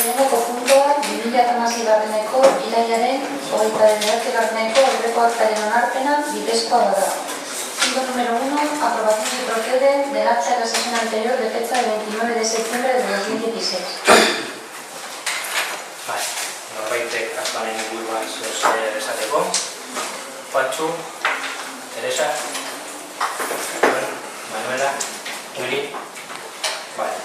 Lehenengo puntua 2016-garreneko irailaren 29-garreneko aurreko aktaren onarpena bidezkoa bada. Punto número 1. Aprobación y procede del acta de la sesión anterior de fecha del 29 de septiembre de 2016. Vale, norbaitek aktuaren inguruan zer esateko. Juantxu, Teresa, Manuela, Willy. Vale,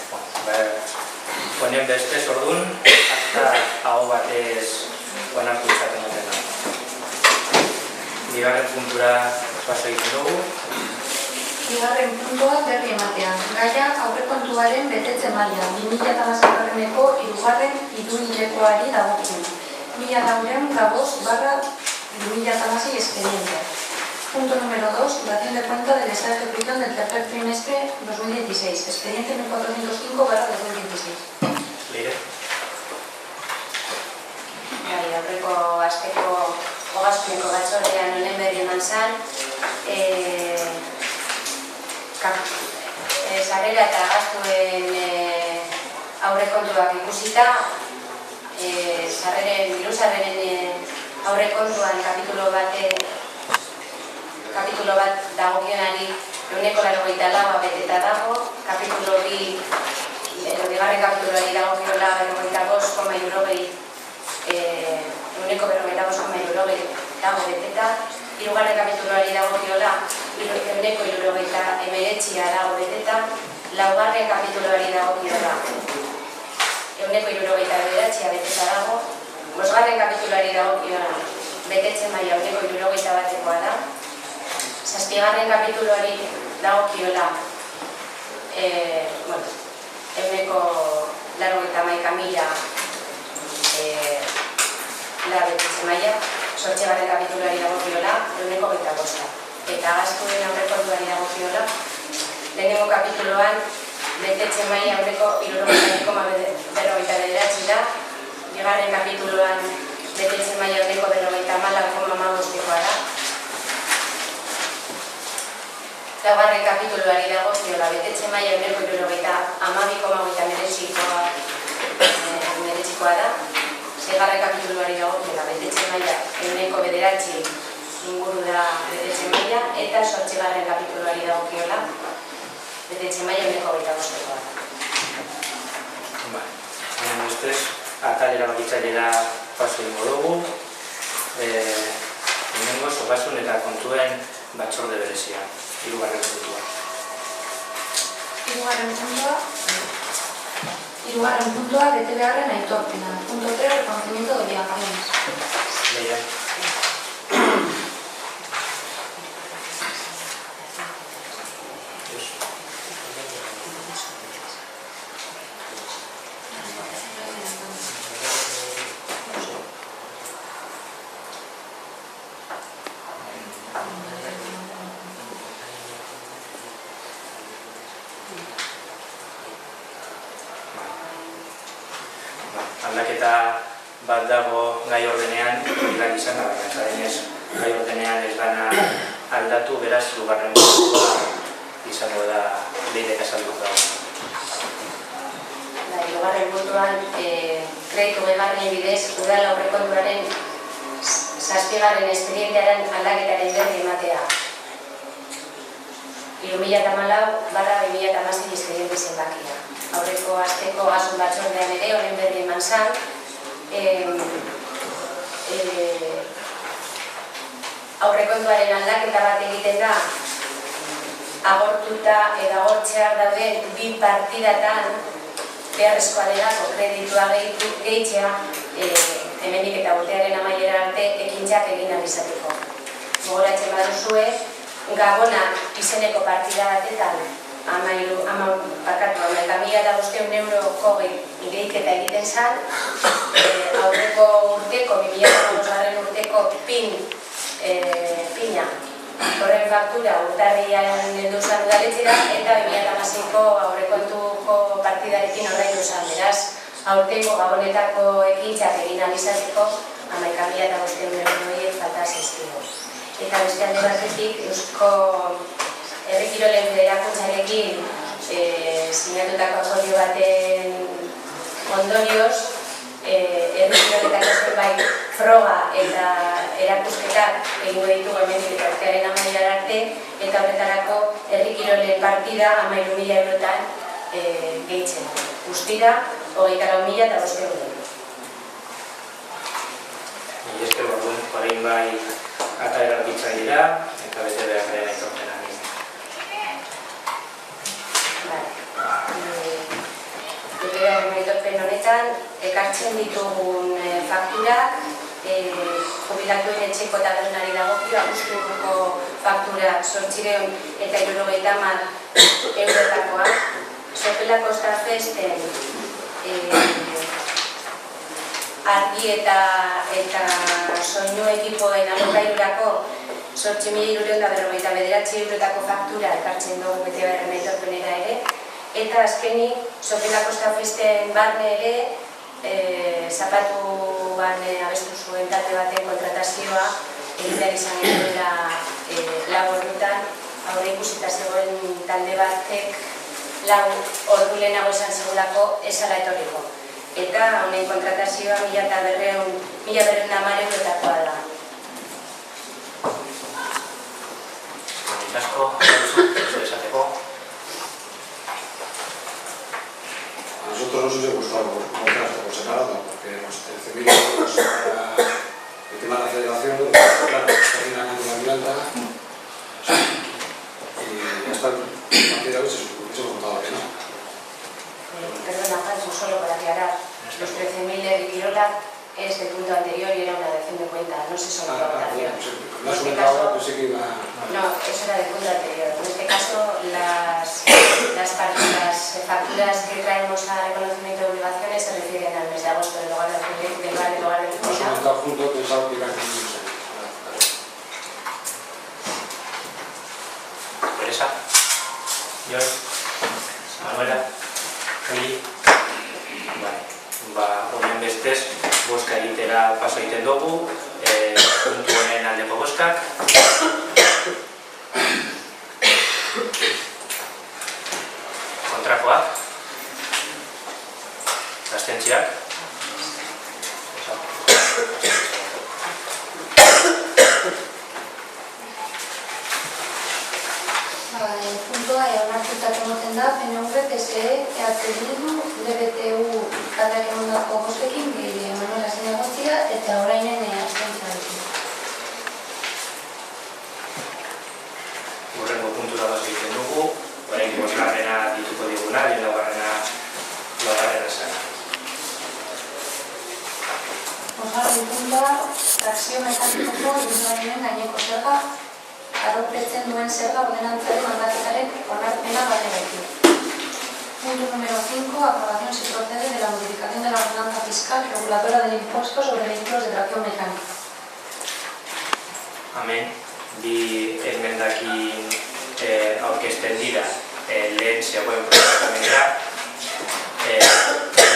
honen bestez orduan, akta hau batez onartu izaten duten da. Bigarren puntura paso egiten dugu. Bigarren puntua berri ematean. Gaia aurrekontuaren betetze maila 2016-garreneko hirugarren hiruhilekoari dagokio. 1405/2016 expediente. Punto número 2. Dación de cuenta del estado de ejecución del tercer trimestre 2016. Expediente 1405/2016. Leire. Aurreko asteko ogasuneko batzordean honen berri eman zen, sarrera eta gastuen aurrekontuak ikusita, diru sarreren aurrekontuan kapitulo bat dagokionari 184 beteta dago, kapitulo 2 bigarren kapituloari dagokiola 95,60 dago beteta, hirugarren kapituloari dagokiola 169 dago beteta, laugarren kapituloari dagokiola 169 beteta dago, bosgarren kapituloari dagokiola betetze maila 171 da, zazpigarren kapituloari dagokiola 191.000 da betetze maila, zortzigarren kapituloari dagokiola 125. Eta gastuen aurrekontuari dagokiola, lehenengo kapituloan betetze maila 161,49 da, bigarren kapituloan betetze maila 154,15 da, laugarren kapituloari dagokiola betetze maila 112,89 da, seigarren kapituloari dagokiola betetze maila 109 inguru da betetze maila, eta zortzigarren kapituloari dagokiola betetze maila 125 da. Honen ustez, atalera bakitzailera paso egingo dugu. Lehenengoz, ogasun eta kontuen batzorde berezia, hirugarren puntua. Hirugarren puntua bete beharren aitorpena. Punto 3. Reconocimiento de obligaciones. Leire. Aldaketa bat dago gai ordenean, hilak izan da, baina zarenez gai ordenean ez dana aldatu, beraz, hirugarren puntua izango da Leirek azaldu dago. Hirugarren puntuan, kreditu gehigarrien bidez, udal aurrekontuaren zazpigarren espedientearen aldaketaren berri ematea. 2014/2016 espediente zenbakia. Aurreko asteko ogasun batzordean ere honen berri eman zen, aurrekontuaren aldaketa bat egiten da, agortuta edo agortzear dauden bi partidatan beharrezkoa delako kreditua gehitzea, hemendik eta urtearen amaiera arte ekintzak egin ahal izateko. Gogoratzen baduzue, Gabonak izeneko partida batetan 11.500 euroko gehiketa egiten zen, aurreko urteko, 2015 urteko pina, horren faktura urtarrian heldu zen udaletxera, eta 2016ko aurrekontuko partidarekin ordaindu zen, beraz, aurtengo Gabonetako ekintzak egin ahal izateko 11.500 euro falta zaizkio. Eta beste alde batetik, Eusko Herri Kirolen Federakuntzarekin sinatutako akordio baten ondorioz, herrikiroletako zenbait froga eta erakusketak egingo ditugu hemendik eta urtearen amaierara arte, eta horretarako herrikirolen partida 13.000 eurotan gehitzen. Guztira, 24.500 euro. Mila esker orduan, orain bai ataera bitza dira, eta bete beharrean aitortzen ari. Betebeharren aitorpen honetan, ekartzen ditugun fakturak, jubilatuen etxeko tabernari dagokio, abuztuko faktura 850 eurotakoak, Sopela Costa Festen argi eta soinu ekipoen alokairurako 8.359 eurotako faktura ekartzen dugu betebeharren aitorpenera ere, eta azkenik Sopela Costa Festen barne ere zapatuan abestu zuen talde baten kontratazioa egitean izan duela lau ordutan, aurre ikusita zegoen talde batek lau ordu lehenago esan segulako esala etorriko. Eta honen kontratazioa 1.210 eurotakoa da. Asko, eso esateko. A nosotros nos hubiese gustado contrato por separado, porque los 13.000 euros para el tema de la federación, claro, está finalmente una vivienda y ya está el partida hoy se montado que no. Perdona, Hansu, solo para aclarar, los 13.000 de Virola es del punto anterior y era una dación de cuenta, no se sometió a votación. Me has comentado ahora, pensé que iba... No, eso era del punto anterior. En este caso, las facturas que traemos a reconocimiento de obligaciones se refieren al mes de agosto del lugar de Me has comentado junto, pensaba que iba a Teresa, Jon, Manuela, Eli. Honen bestez, boska egitera paso egiten dugu, puntu honen aldeko boskak. Kontrakoak. Abstentziak. Puntua onartuta emoten da, PNV, PSE, EH Bildu, DBTU taldeak emandako boskekin, Manuela Zinegozia eta orainen abstentziarekin. Hurrengo puntura bat egiten dugu, orain bosgarrena dituko diguna, laugarrena zen. Bosgarren puntua, trakzio mekanikoko ibilgailuen gaineko zerga, aropetzen duen zerga ordenantzaren aldaketaren onarpena baterekin. Punto número 5. Aprobación se procede de la modificación de la ordenanza fiscal reguladora del impuesto sobre vehículos de tracción mecánica. Hemen, bi emendakin aurkezten dira lehen zegoen proposamenera.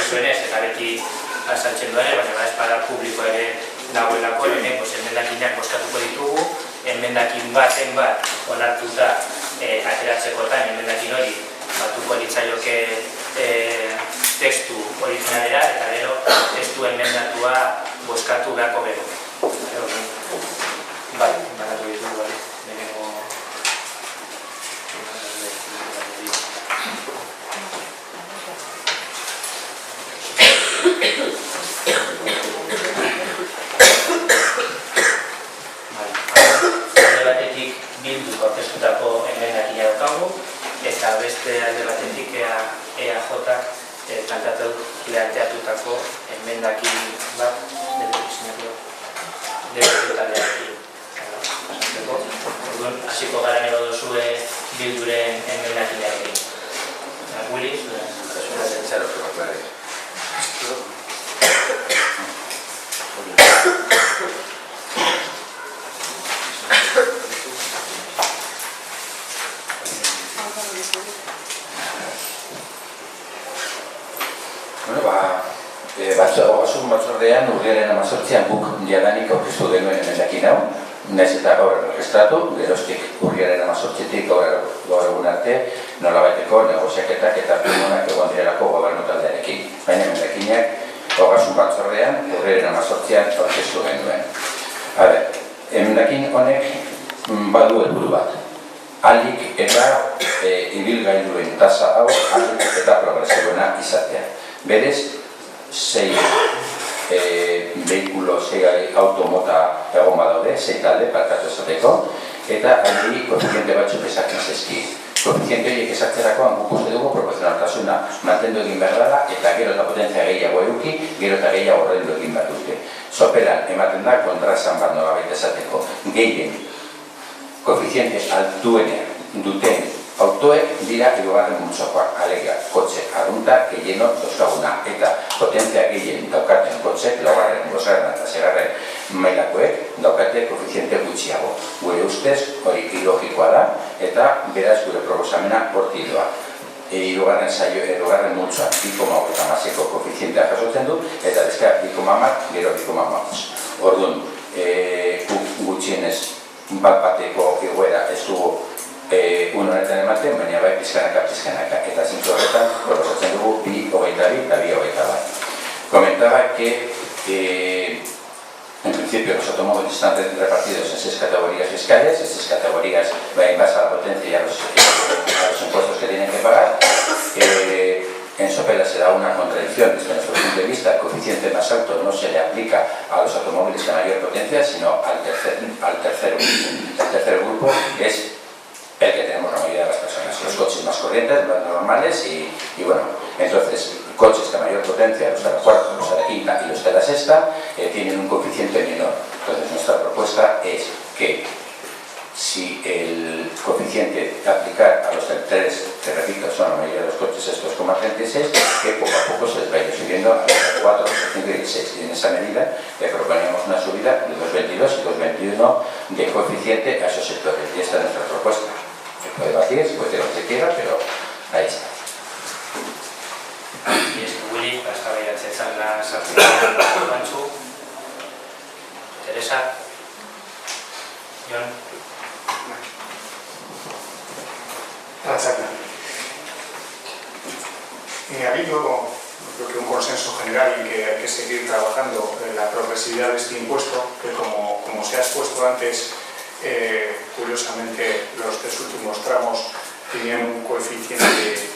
Zuenez, eta beti azaltzen duene, baina espada publiko ere dagoelako, lehenengo emendakinak bozkatuko ditugu, emendakin baten bat onartuta ateratzekotan, emendakin hori batuko ditzaioke testu originalera, eta gero testu emendatua bozkatu beharko gero. Bai, banatu ditugu bai, lehenengo... Alde batetik Bilduk aurkeztutako emendakina daukagu, eta beste alde batetik EAJak planteatutako emendakin bat taldearekin. Orduan, hasiko gara gero duzue Bilduren emendakinarekin. Willy, zura zentzaro, Ogasun batzordean urriaren 18an guk jadanik aurkeztu genuen emendakin hau, nahiz eta gaur erregistratu, geroztik urriaren 18tik gaur egun arte nolabaiteko negoziaketak eta hartu egon direlako gobernu taldearekin. Baina emendakinak Ogasun batzordean, urriaren 18an aurkeztu genuen. Emendakin honek badu helburu bat. Ahalik eta ibilgailuen tasa hau ahalik eta progresiboena izatea. Berez, 6 behikulo, 6 automota egon badaude, 6 talde parkatu esateko, eta aldi koefiziente batzuk esatzen zezki. Koefiziente horiek esatzerakoan guk uste dugu proportzionaltasuna mantendu egin behar dela eta gero eta potentzia gehiago eduki, gero eta gehiago ordaindu egin behar dute. Soperan ematen da kontraesan bat nolabait esateko. Gehien koefiziente altuenean duten autoek dira hirugarren multzokoak, alegia, kotxe arrunta gehieno dauzkaguna eta potentzia gehien daukaten kotxek, laugarren, bosgarren eta segarren mailakoek daukate koefiziente gutxiago. Gure ustez hori ilogikoa da eta beraz gure proposamena hortik doa. Hirugarren multzoak 2,8ko koefizientea jasotzen du eta bestea 2,10 gero 2,5. Orduan, gutxienez bat-bateko igoera ez dugu honetan ematen, baina bai pizkanaka. Eta zintzu horretan, proposatzen dugu 2,22 eta 2,21. Comentaba que en principio los automóviles están repartidos en 6 categorías fiscales, 6 categorías en base a la potencia y a los impuestos que tienen que pagar. En Sopela se da una contradicción desde nuestro punto de vista. El coeficiente más alto no se le aplica a los automóviles de mayor potencia, sino al tercer grupo. El tercer grupo es el que tenemos la mayoría de las personas, los coches más corrientes, más normales y bueno, entonces coches de mayor potencia, los de la cuarta, los de la quinta y los de la sexta, tienen un coeficiente menor. Entonces nuestra propuesta es que si el coeficiente de aplicar a los del 3, que repito, son la mayoría de los coches estos 2,36, que poco a poco se les vaya subiendo a los del 4, los del 5 y el 6. Y en esa medida le proponíamos una subida de 2,22 y 2,21 de coeficiente a esos sectores. Y esta es nuestra propuesta. Se puede debatir, se puede decir lo que se quiera, pero ahí está. Y es que Willy, hasta voy a echar las actividades de Pancho, Teresa, John. Ha habido, creo que un consenso general en que hay que seguir trabajando en la progresividad de este impuesto, que como se ha expuesto antes, curiosamente los 3 últimos tramos tenían un coeficiente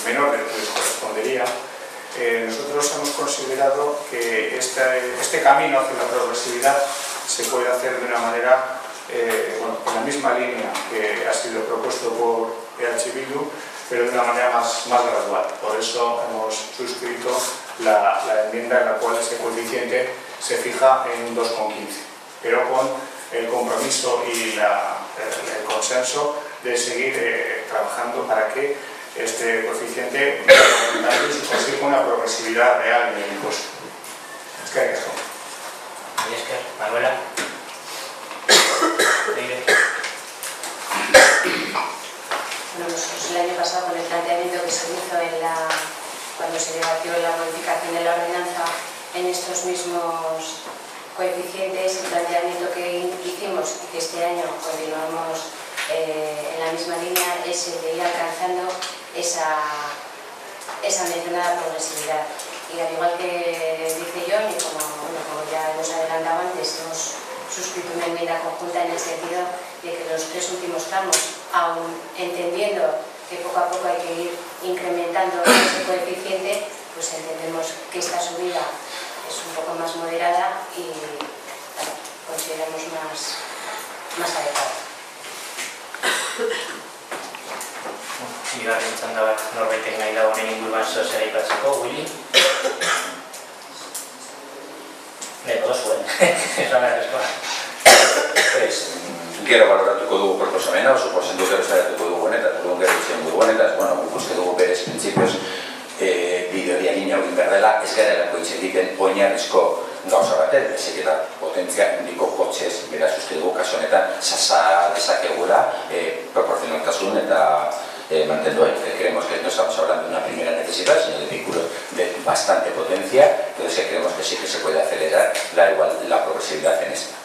menor del que les correspondería. Nosotros hemos considerado que este camino hacia la progresividad se puede hacer de una manera en la misma línea que ha sido propuesto por EH Bildu, pero de una manera más gradual. Por eso hemos suscrito la enmienda en la cual ese coeficiente se fija en 2,15, pero con el compromiso y el consenso de seguir trabajando para que este coeficiente consiga una progresividad real en el impuesto. Es que hay que hacerlo. Y es que, Manuela. Bueno, nosotros el año pasado, con el planteamiento que se hizo cuando se debatió la modificación de la ordenanza en estos mismos coeficientes, el planteamiento que hicimos y que este año continuamos en la misma línea es el de ir alcanzando esa mencionada progresividad. Y al igual que dice John, y como ya hemos adelantado antes, hemos suscrito una enmienda conjunta en el sentido de que los 3 últimos tramos, aun entendiendo que poco a poco hay que ir incrementando ese coeficiente, pues entendemos que esta subida es un poco más moderada y consideramos más adecuada. Bigarren txanda bat norbaitek nahi da honen inguruan zehar aipatzeko, Willy? Lehen zuen, esan beharrezkoa. Gero baloratuko dugu proposamena, oso porzentu gero zairatuko dugu honetaz, gero izan dugu honetaz, uste dugu berez printzipioz bideoria gina egin behar dela, ez garelako hitz egiten oinarrizko gauza batez, bezik eta potentzia handiko kotxez, beraz uste dugu kasu honetan sasa dezakegula proporcionaltasun eta mantendu. Creemos que no estamos hablando de una primera necesidad, sino de vehículos de bastante potencia, entonces creemos que sí que se puede acelerar la progresividad en esta.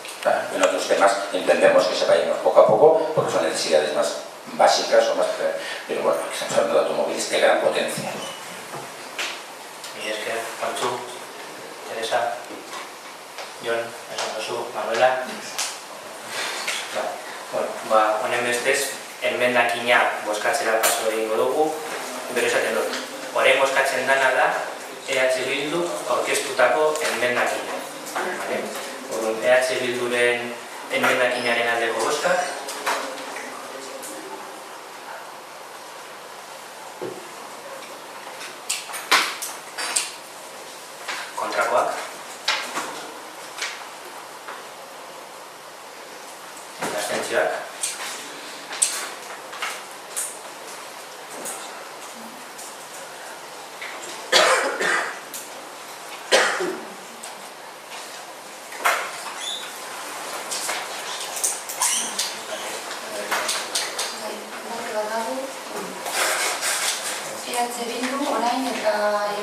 En otros temas entendemos que se vayamos poco a poco, porque son necesidades más básicas o más... Pero bueno, estamos hablando de automóviles de gran potencia. Y es que Juantxu, Teresa, Jon, esan duzu, Manuela. Honen bestez, enmendakina bozkatzera paso egingo dugu, bero esaten dut. Orain bozkatzen dana da EH Bildu aurkeztutako enmendakina. EH Bilduren enmendakinaren aldeko bozkak. Kontrakoak. Abstentzioak. Bildu orain eta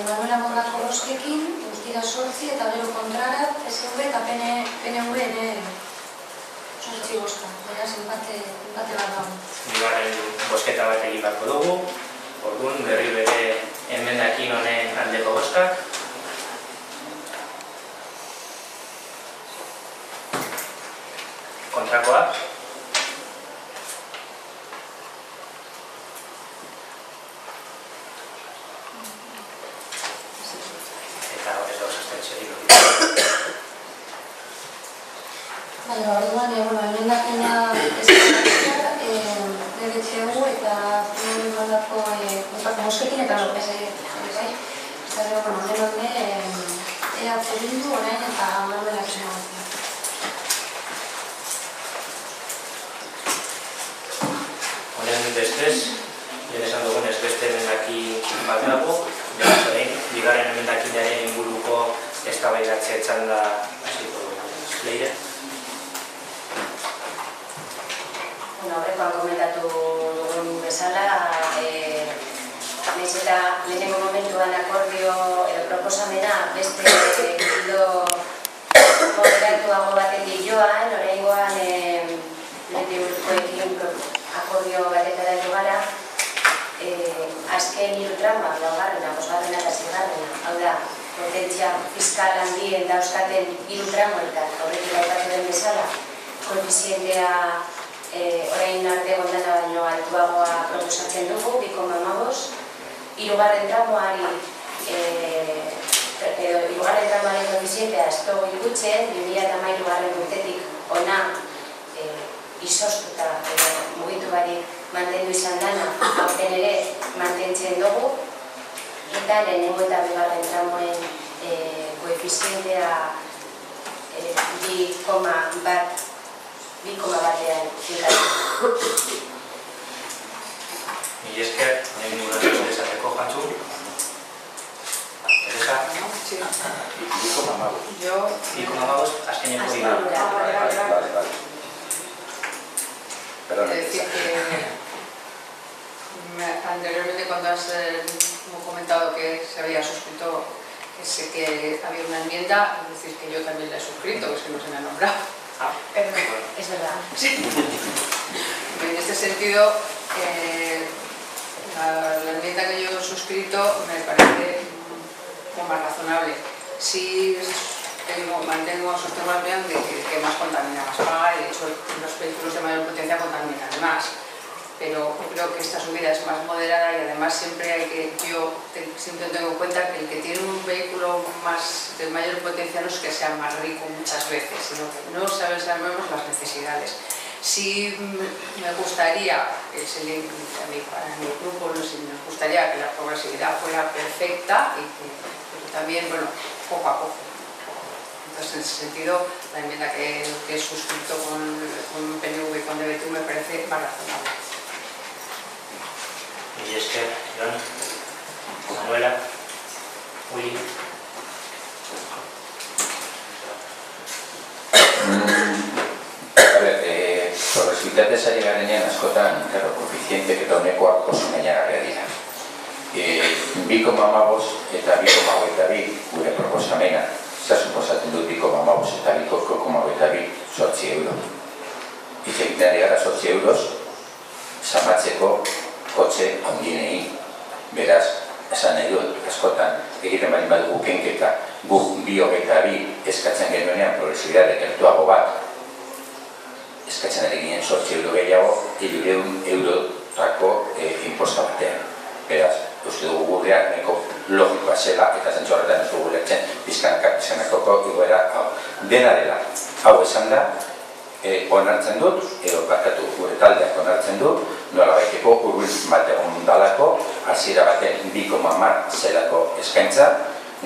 Manuela Morgako boskekin, guztira 8 eta gero kontrara PSV eta PNV ere 8 boska. Beraz, empate bat dago. Bigarren bosketa bat egin beharko dugu. Orduan, berriro ere enmendakin honen aldeko boskak. Kontrakoak. Orduan, emendakina eskatzea, DBTU eta Manuelako boskekin eta PSV. Eta gero, denonde, EH Bildu orain eta Manuela eskatzea. Honen bestez, esan dugunez beste emendakin bat dago, beraz orain, bigarren emendakinaren inguruko eztabaidatzea txanda hasiko Leire. Aurrekoan komentatu dugun bezala, nahiz eta lehenengo momentuan akordio edo proposamena beste gildo moderatuago batetik joan, oraingoan lehenengoekin akordio batetara jo gara, azken 3 trama, laugarrena, bosgarrena eta seigarrena. Hau da, potentzia fiskal handien dauzkaten 3 tramoetan, horretik aipatu den bezala, koefizientea orain arte gondana baino altuagoa proposatzen dugu, 2,5. Hirugarren tramoari hirugarren tramoaren koefizientea ez dugu ikutzen, 2013 urtetik ona izoztuta mugitu barik mantendu izan dana, aurten ere mantentzen dugu, eta lehenengo eta bigarren tramoen koefizientea 2,1-2,1 fikatu. Mila esker, nahi ninguna esateko Juantxu. Teresa? 2,5. Yo... 2,5, azkeneko dira. Vale. Perdón. Es decir que anteriormente cuando has comentado que se había suscrito, que sé que había una enmienda, es decir que yo también la he suscrito, que es que no se me ha nombrado. Es verdad. Sí. En este sentido, la enmienda que yo he suscrito me parece más razonable. Sí sostengo la opinión de que más contamina más paga, y de hecho los vehículos de mayor potencia contaminan más. Pero creo que esta subida es más moderada y además siempre siempre tengo en cuenta que el que tiene un vehículo de mayor potencia no es que sea más rico muchas veces, sino que no sabemos las necesidades. Sí me gustaría, para mi grupo nos gustaría que la progresividad fuera perfecta, pero también, bueno, poco a poco. Entonces, en ese sentido, la enmienda que he suscrito con PNV y con DBTU me parece más razonable. Mila esker, Jon, Manuela, Uli. A ver, progresibitatez ari garenean askotan, koefizientek eta honekoak oso gainargarria dira. 2,5 eta 2,22 gure proposamena, suposatzen dut 2,5 eta 2,22 €8. Hitz egiten ari gara 8 € zamatzeko kotxe handienei. Beraz, esan nahi dut, askotan egiten bali baldin badugu kenketa guk 2,22 eskatzen genuenean progresibitate gertuago bat eskatzen ari ginen 8 euro gehiago 300 eurotako imposta batean. Beraz, uste dugu gureak neko logikoa zela eta zentzu horretan ez dugu lertzen pizkanakoko igoera hau. Dena dela, hau esan da, onartzen dut, edo barkatu gure taldeak onartzen dut, nola baiteko urbiltzen bat egon dalako, hasiera baten 2,10 zelako eskaintza,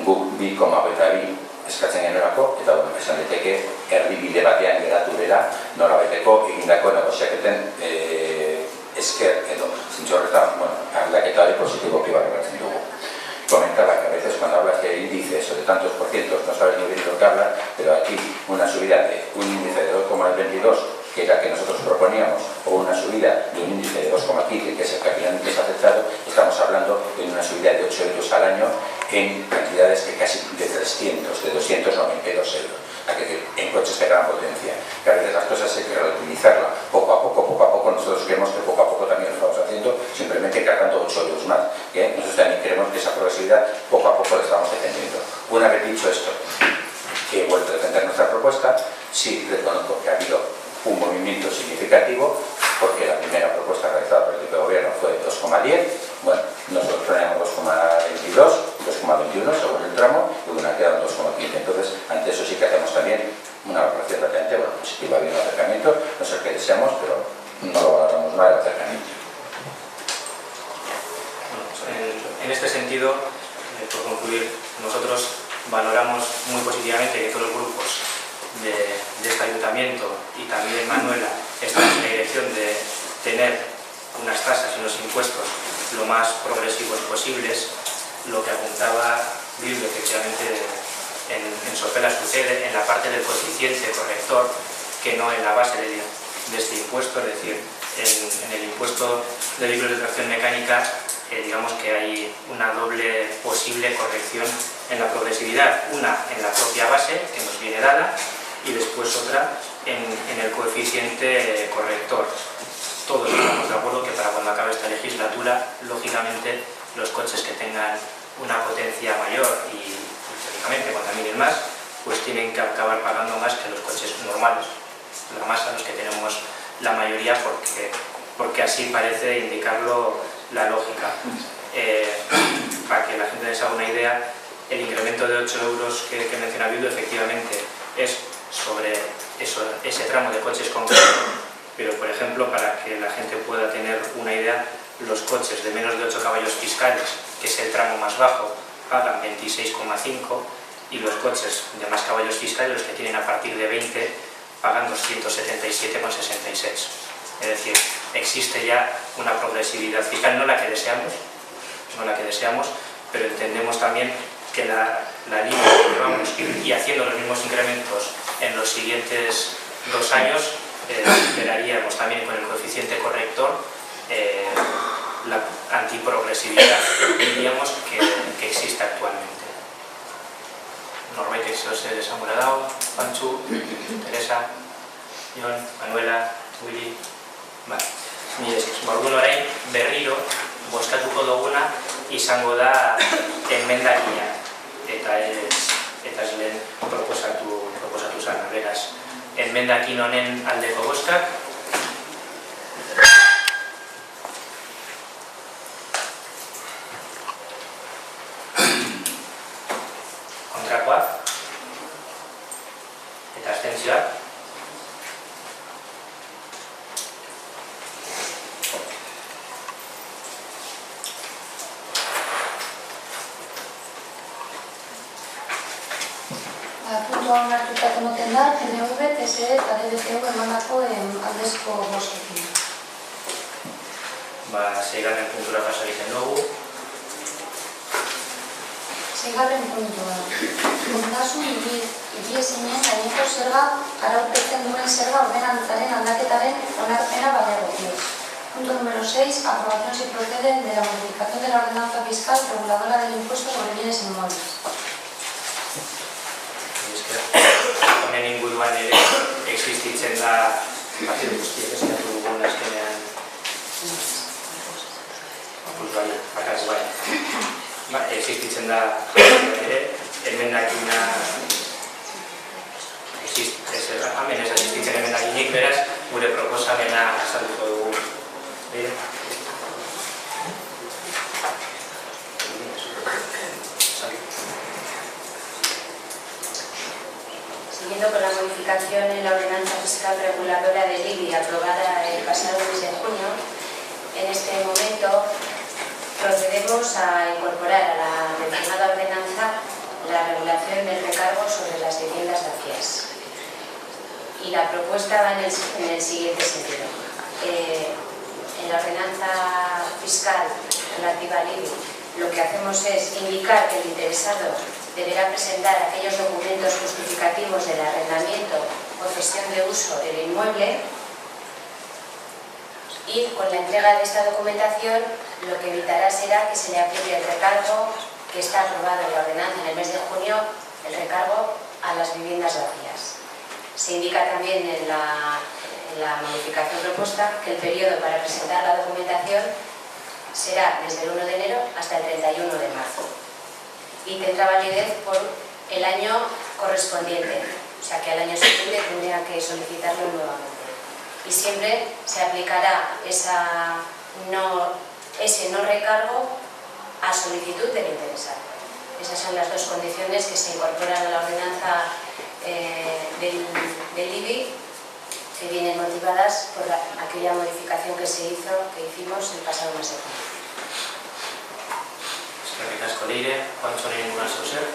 guk 2,22 eskatzen genuelako, eta esan diteke erdibide batean geratu dela, nola baiteko egindako negoziaketen esker edo zintxo horretan, aldaketa hori positiboki barratzen dugu. Comentaba que a veces cuando hablas de índices o de tantos por cientos no sabes ni bien lo que hablas, pero aquí una subida de un índice de 2,22, que era que nosotros proponíamos, o una subida de un índice de 2,15, que es el que finalmente se ha aceptado, estamos hablando de una subida de 8 euros al año en cantidades que casi de 300, de 292 euros. En coches de gran potencia, que a veces las cosas hay que reutilizarlas poco a poco, nosotros creemos que poco a poco también lo estamos haciendo, simplemente cargando 8 euros más. Nosotros también creemos que esa progresividad poco a poco la estamos defendiendo. Una vez dicho esto, que he vuelto a defender nuestra propuesta, sí reconozco que ha habido un movimiento significativo, porque la primera propuesta realizada por el equipo de gobierno fue 2,10, bueno, nosotros teníamos 2,22, 2,21 según el tramo, y bueno, quedan 2,15. Entonces, ante eso sí que hacemos también una valoración relativamente positiva. Había un acercamiento, no sé qué deseamos, pero no lo valoramos mal el acercamiento. En este sentido, por concluir, nosotros valoramos muy positivamente que todos los grupos de este ayuntamiento y también Manuela estamos en la dirección de tener unas tasas y unos impuestos lo más progresivos posibles. Lo que apuntaba Bildu, efectivamente en Sopela sucede en la parte del coeficiente corrector, que no en la base de este impuesto, es decir, en el impuesto de vehículos de tracción mecánica digamos que hay una doble posible corrección en la progresividad, una en la propia base que nos viene dada y después otra en el coeficiente corrector. Todos estamos de acuerdo que para cuando acabe esta legislatura, lógicamente los coches que tengan una potencia mayor y teóricamente contaminen más, pues tienen que acabar pagando más que los coches normales, la masa los que tenemos la mayoría, porque así parece indicarlo la lógica. Para que la gente les haga una idea, el incremento de 8 euros que menciona Bildu efectivamente es sobre ese tramo de coches concreto, pero por ejemplo, para que la gente pueda tener una idea, los coches de menos de 8 caballos fiscales, que es el tramo más bajo, pagan 26,5 y los coches de más caballos fiscales, los que tienen a partir de 20, pagan 277,66. Es decir, existe ya una progresividad fiscal, no la que deseamos, pero entendemos también que la línea que llevamos y haciendo los mismos incrementos en los siguientes 2 años, esperaríamos también con el coeficiente corrector la antiprogresividad, diríamos, que existe actualmente. Norbaitek zer esango dago, Pantxu, Teresa, Jon, Manuela, Willy. Orduan orain berriro bozkatuko duguna izango da emendakina eta ez lehen proposatu zen, beraz. Emendakin honen aldeko bozkak. Kontrakoak. Eta abstentzioak. Puntua onartuta emoten da, PNV, PSE eta DBTU emandako aldezko bozkekin. Seigarren puntura pasa egiten dugu. Seigarren puntua. Ondasun higiezinen gaineko zerga arautetzen duen zerga ordenantzaren aldaketaren onarpena baliagokiez. Punto número 6. Aprobación si procede de la modificación de la ordenanza fiscal reguladora del impuesto sobre bienes inmuebles. Honen inguruan ere existitzen da partidu guztiek eskatu dugun azkenean bakarrik bai. existitzen da ere, emendakina hemen ez existitzen emendakinik, beraz, gure proposamena azalduko dugu. Siguiendo con la modificación en la ordenanza fiscal reguladora del IBI aprobada el pasado mes de junio, en este momento procedemos a incorporar a la mencionada ordenanza la regulación del recargo sobre las viviendas vacías. Y la propuesta va en el siguiente sentido. En la ordenanza fiscal relativa al IBI, lo que hacemos es indicar que el interesado deberá presentar aquellos documentos justificativos del arrendamiento o cesión de uso del inmueble, y con la entrega de esta documentación lo que evitará será que se le aplique el recargo que está aprobado en la ordenanza en el mes de junio, el recargo a las viviendas vacías. Se indica también en la modificación propuesta que el periodo para presentar la documentación será desde el 1 de enero hasta el 31 de marzo y tendrá validez por el año correspondiente, o sea que al año siguiente tendría que solicitarlo nuevamente. Y siempre se aplicará ese no recargo a solicitud del interesado. Esas son las dos condiciones que se incorporan a la ordenanza del IBI, que vienen motivadas por aquella modificación que hicimos el pasado mes de junio. Eskerrik asko Leire, Juancho ninguna soser.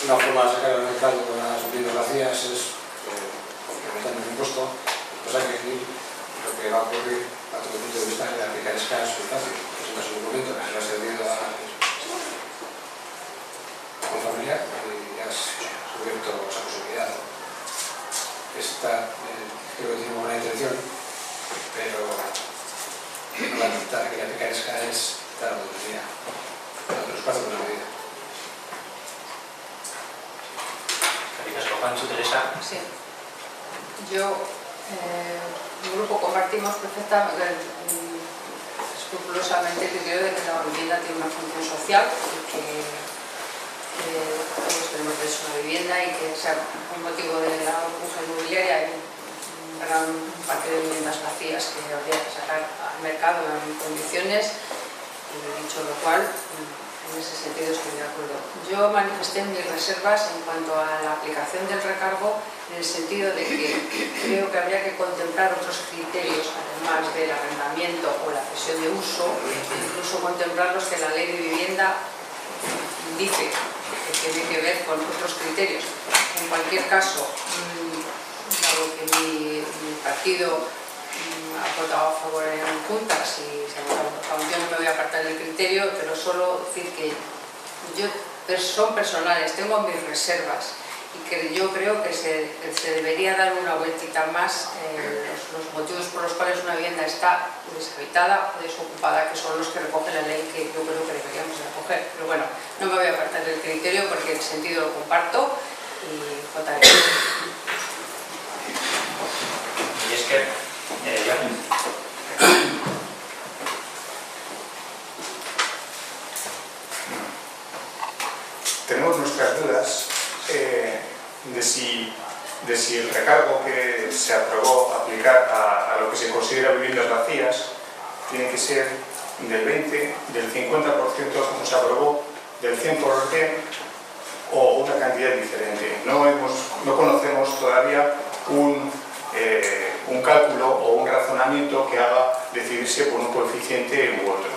Una forma de sacar al mercado con las viviendas vacías es aumentando el impuesto. Pues hay que decir lo que va a ocurrir a todo punto de vista de aplicar escasos y fácil. Presentas un documento que se lo has cedido a tu familia y has cubierto esa posibilidad. Esta creo que tiene buena intención, pero la mitad que aplicar escala es dar la oportunidad a otros espacios de una medida. Eskerrik asko Juancho, Teresa. Sí. Yo, mi grupo compartimos escrupulosamente el criterio de que la vivienda tiene una función social y que todos tenemos derecho a una vivienda y que sea un motivo de la burbuja inmobiliaria hay un gran parte de viviendas vacías que habría que sacar al mercado en condiciones, y dicho lo cual, en ese sentido estoy de acuerdo. Yo manifesté mis reservas en cuanto a la aplicación del recargo, en el sentido de que creo que habría que contemplar otros criterios, además del arrendamiento o la cesión de uso, incluso contemplarlos que la ley de vivienda dice que tiene que ver con otros criterios. En cualquier caso, dado que mi partido ha votado a favor en juntas y se ha votado a favor, yo no me voy a apartar del criterio, pero solo decir que son personales, tengo mis reservas y que yo creo que se debería dar una vueltita más los motivos por los cuales una vivienda está deshabitada o desocupada, que son los que recoge la ley, que yo creo que deberíamos recoger. Pero bueno, no me voy a apartar del criterio porque el sentido lo comparto y votaré. Y es que tenemos nuestras dudas de si el recargo que se aprobó aplicar a lo que se considera viviendas vacías tiene que ser del 20, del 50% como se aprobó, del 100% o una cantidad diferente. No conocemos todavía un cálculo o un razonamiento que haga decidirse por un coeficiente u otro.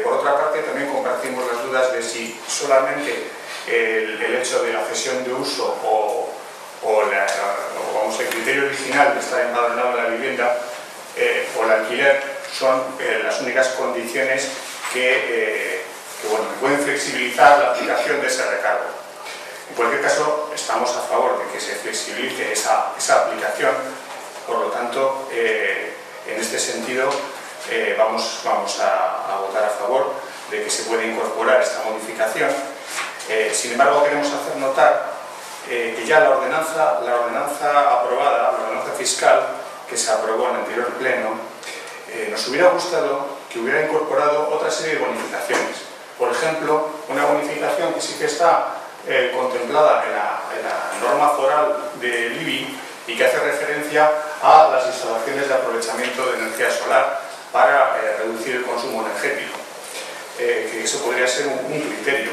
Por otra parte, también compartimos las dudas de si solamente el hecho de la cesión de uso o el criterio original de estar empadronado en la vivienda o el alquiler son las únicas condiciones que pueden flexibilizar la aplicación de ese recargo. En cualquier caso, estamos a favor de que se flexibilice esa aplicación, por lo tanto, en este sentido, vamos a votar a favor de que se pueda incorporar esta modificación. Sin embargo, queremos hacer notar que ya la ordenanza aprobada, la ordenanza fiscal que se aprobó en el anterior pleno, nos hubiera gustado que hubiera incorporado otra serie de bonificaciones. Por ejemplo, una bonificación que sí que está contemplada en la norma foral del IBI y que hace referencia a las instalaciones de aprovechamiento de energía solar para reducir el consumo energético, que eso podría ser un criterio.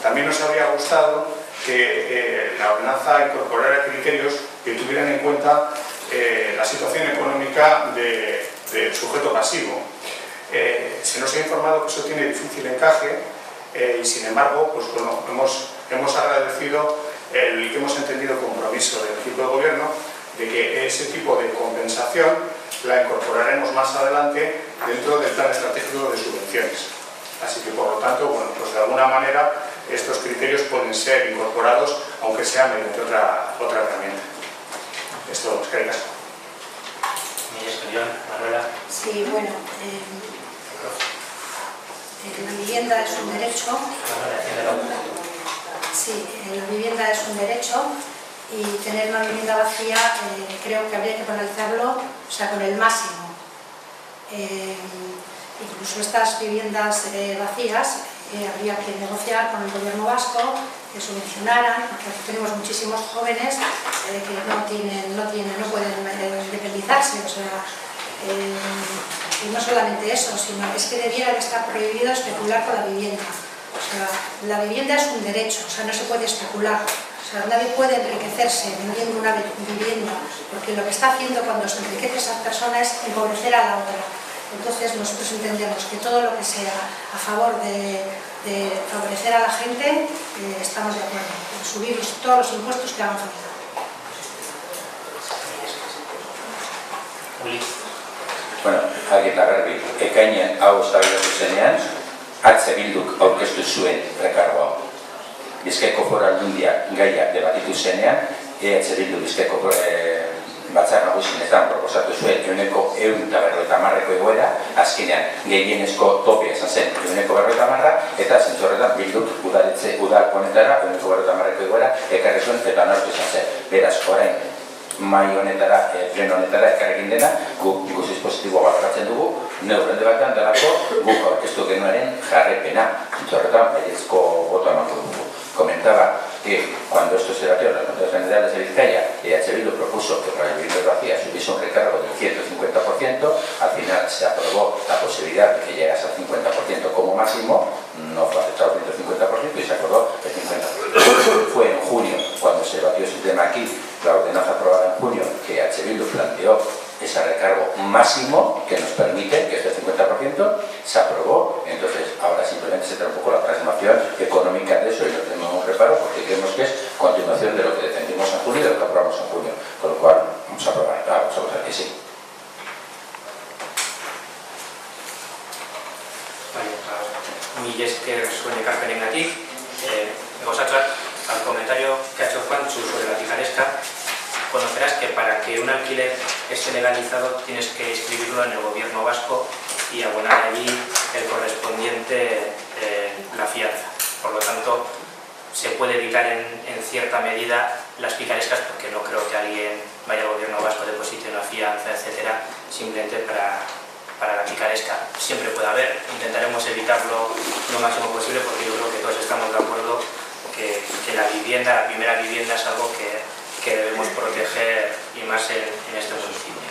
También nos habría gustado que la ordenanza incorporara criterios que tuvieran en cuenta la situación económica del sujeto pasivo. Se nos ha informado que eso tiene difícil encaje y sin embargo, pues bueno, hemos agradecido el que hemos entendido el compromiso del equipo de gobierno de que ese tipo de compensación la incorporaremos más adelante dentro del plan estratégico de subvenciones. Así que por lo tanto, bueno, pues de alguna manera estos criterios pueden ser incorporados, aunque sea mediante otra herramienta. Esto es que hay caso. Manuela. Sí, bueno, la vivienda es un derecho. Sí, la vivienda es un derecho y tener una vivienda vacía creo que habría que penalizarlo, o sea, con el máximo. Incluso estas viviendas vacías habría que negociar con el gobierno vasco que subvencionaran, porque aquí tenemos muchísimos jóvenes que no pueden independizarse, o sea, y no solamente eso, sino es que debiera de estar prohibido especular con la vivienda. O sea, la vivienda es un derecho, o sea, no se puede especular. O sea, nadie puede enriquecerse vendiendo una vivienda, porque lo que está haciendo cuando se enriquece esa persona es empobrecer a la otra. Entonces nosotros entendemos que todo lo que sea a favor de favorecer a la gente, estamos de acuerdo, en subir todos los impuestos que hagan falta. Bueno, argita garbi, ekainean hau eztabaidatu zenean, Bilduk aurkeztu zuen rekargo hau. Bizkaiko Foru Aldundia gaia debatitu zenean, Bildu Bizkaiko Batzar Nagusienetan proposatu zuen 150.000 egoera, azkenean gehienezko topia izan zen 150.000, eta zentzu horretan Bilduk udal honetara 150.000 egoera ekarri zuen eta onartu izan zen. Beraz, orain mai honetara, pleno honetara ekarrekin dena, guk ikusiz positibo baloratzen dugu, neurrende batean delako guk aurkeztu genuaren jarrepena. Zentzu horretan, baiezko botoa emango dugu. Comentaba que cuando esto se debatió en las Juntas Generales de Vizcaya, Bildu propuso que para la vivienda vacía subiese un recargo del 150%, al final se aprobó la posibilidad de que llegase al 50% como máximo, no fue aceptado el 150% y se acordó el 50%. Fue en junio cuando se debatió ese tema aquí, la ordenanza aprobada en junio, que Bildu planteó ese recargo máximo que nos permite que este 50% se aprobó. Entonces ahora simplemente se trae un poco la transformación económica de eso y no tenemos un reparo porque creemos que es continuación de lo que defendimos en junio y de lo que aprobamos en junio, con lo cual vamos a aprobar, vamos a votar que sí. Mil esker zuen ekarpenengatik. Gauzatxoak, al comentario que ha hecho Juanchu sobre la picaresca, conocerás que para que un alquiler esté legalizado tienes que inscribirlo en el gobierno vasco y abonar allí el correspondiente la fianza. Por lo tanto, se puede evitar en cierta medida las picarescas porque no creo que alguien vaya al gobierno vasco, deposite una fianza, etcétera, simplemente para la picaresca. Siempre puede haber, intentaremos evitarlo lo máximo posible porque yo creo que todos estamos de acuerdo que la primera vivienda es algo que debemos proteger y más en este municipio.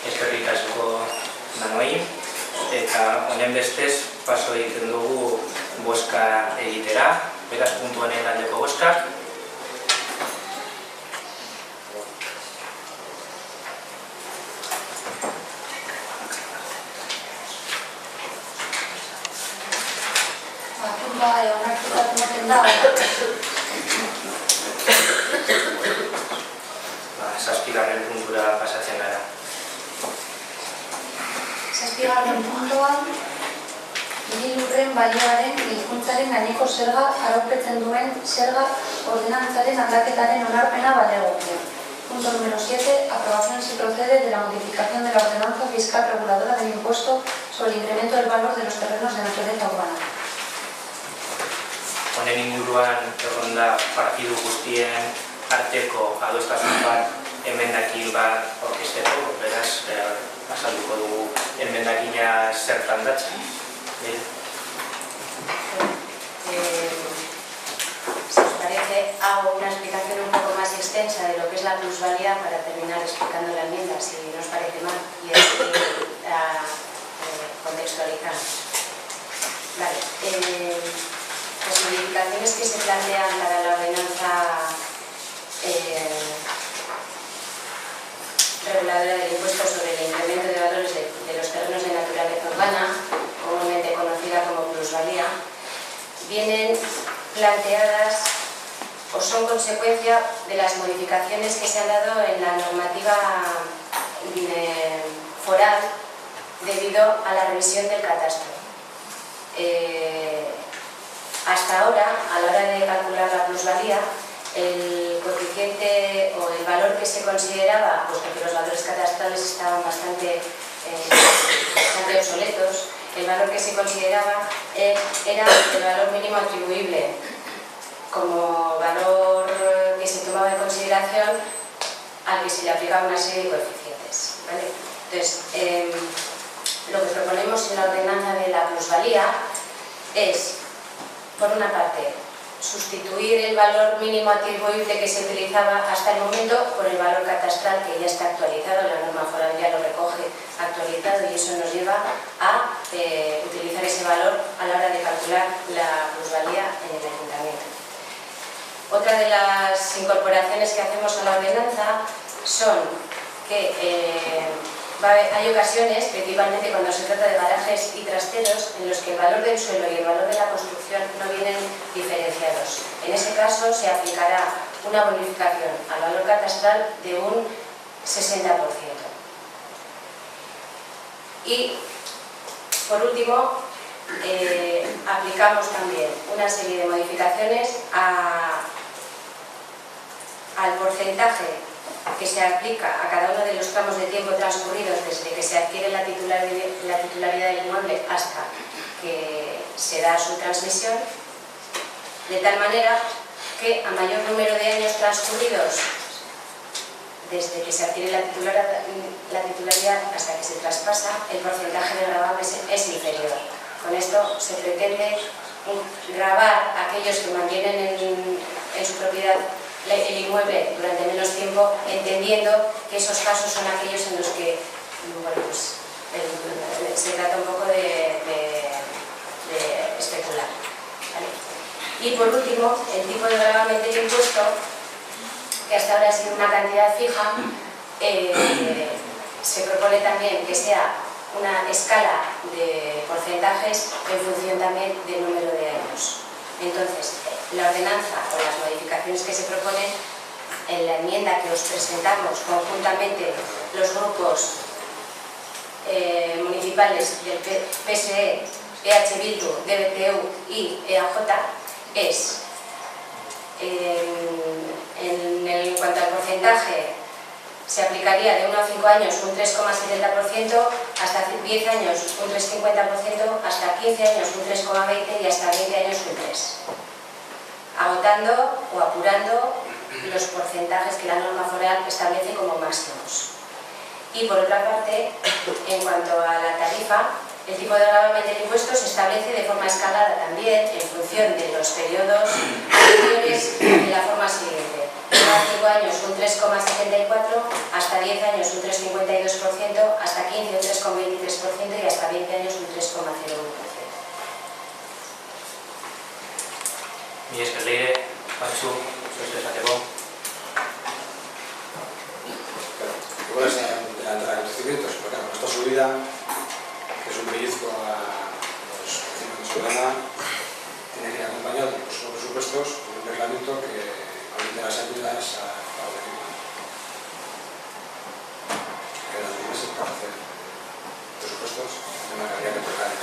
Eskerrik asko Manoi, eta honen bestez paso egiten dugu bozka egitera, beraz puntu honen aldeko bozkak. Onartuta ematen da. Zazpigarren puntura pasatzen gara. Zazpigarren puntuan, lurren balioaren hizkuntzaren gaineko zerga araupetzen duen zerga ordenantzaren aldaketaren onarpena balegokia. Punto número 7. Aprobación si procede de la modificación de la ordenanza fiscal reguladora del impuesto sobre el incremento del valor de los terrenos de naturaleza urbana. Honen inguruan egon da partidu guztien arteko adostasun bat emendakin bat aurkezteko, beraz, azalduko dugu emendakina zertan datzen. Si os parece, hago una explicación un poco más extensa de lo que es la plusvalía para terminar explicando la enmienda, si no os parece mal, y así contextualizamos. Vale. Las modificaciones que se plantean para la ordenanza reguladora del impuesto sobre el incremento de valores de los terrenos de naturaleza urbana, comúnmente conocida como plusvalía, vienen planteadas o son consecuencia de las modificaciones que se han dado en la normativa foral debido a la revisión del catastro. Hasta ahora, a la hora de calcular la plusvalía, el coeficiente o el valor que se consideraba, puesto que los valores catastrales estaban bastante obsoletos, el valor que se consideraba era el valor mínimo atribuible como valor que se tomaba en consideración al que se le aplicaba una serie de coeficientes, ¿vale? Entonces, lo que proponemos en la ordenanza de la plusvalía es, por una parte, sustituir el valor mínimo atribuible que se utilizaba hasta el momento por el valor catastral que ya está actualizado, la norma foral ya lo recoge actualizado y eso nos lleva a utilizar ese valor a la hora de calcular la plusvalía en el ayuntamiento. Otra de las incorporaciones que hacemos a la ordenanza son que hay ocasiones, principalmente cuando se trata de garajes y trasteros, en los que el valor del suelo y el valor de la construcción no vienen diferenciados. En ese caso se aplicará una bonificación al valor catastral de un 60%. Y, por último, aplicamos también una serie de modificaciones al porcentaje que se aplica a cada uno de los tramos de tiempo transcurridos desde que se adquiere la titularidad del inmueble hasta que se da su transmisión, de tal manera que a mayor número de años transcurridos desde que se adquiere la titularidad hasta que se traspasa, el porcentaje de gravamen es inferior. Con esto se pretende gravar a aquellos que mantienen en su propiedad el inmueble durante menos tiempo, entendiendo que esos casos son aquellos en los que se trata un poco de especular, ¿vale? Y por último, el tipo de gravamen del impuesto, que hasta ahora ha sido una cantidad fija, se propone también que sea una escala de porcentajes en función también del número de años. Entonces, la ordenanza o las modificaciones que se proponen en la enmienda que os presentamos conjuntamente los grupos municipales del PSE, EH Bildu, DBTU y EAJ es, en cuanto al porcentaje, se aplicaría de 1 a 5 años un 3,70%, hasta 10 años un 3,50%, hasta 15 años un 3,20% y hasta 20 años un 3%, agotando o apurando los porcentajes que la norma foral establece como máximos. Y por otra parte, en cuanto a la tarifa, el tipo de gravamen del impuesto se establece de forma escalada también en función de los periodos anteriores de la forma siguiente. De 5 años un 3,74%, hasta 10 años un 3,52%, hasta 15 un 3,23% y hasta 20 años un 3,01%. Mi esker leire, batzu, zoiz esateko. Igual es delante de acontecimientos, porque con esta subida, que es un pellizco a los vecinos de Soldana, tiene que ir acompañado de los presupuestos con un reglamento que aumente las ayudas a la vecina. Que eran 2 meses para hacer presupuestos, es una cantidad que toca en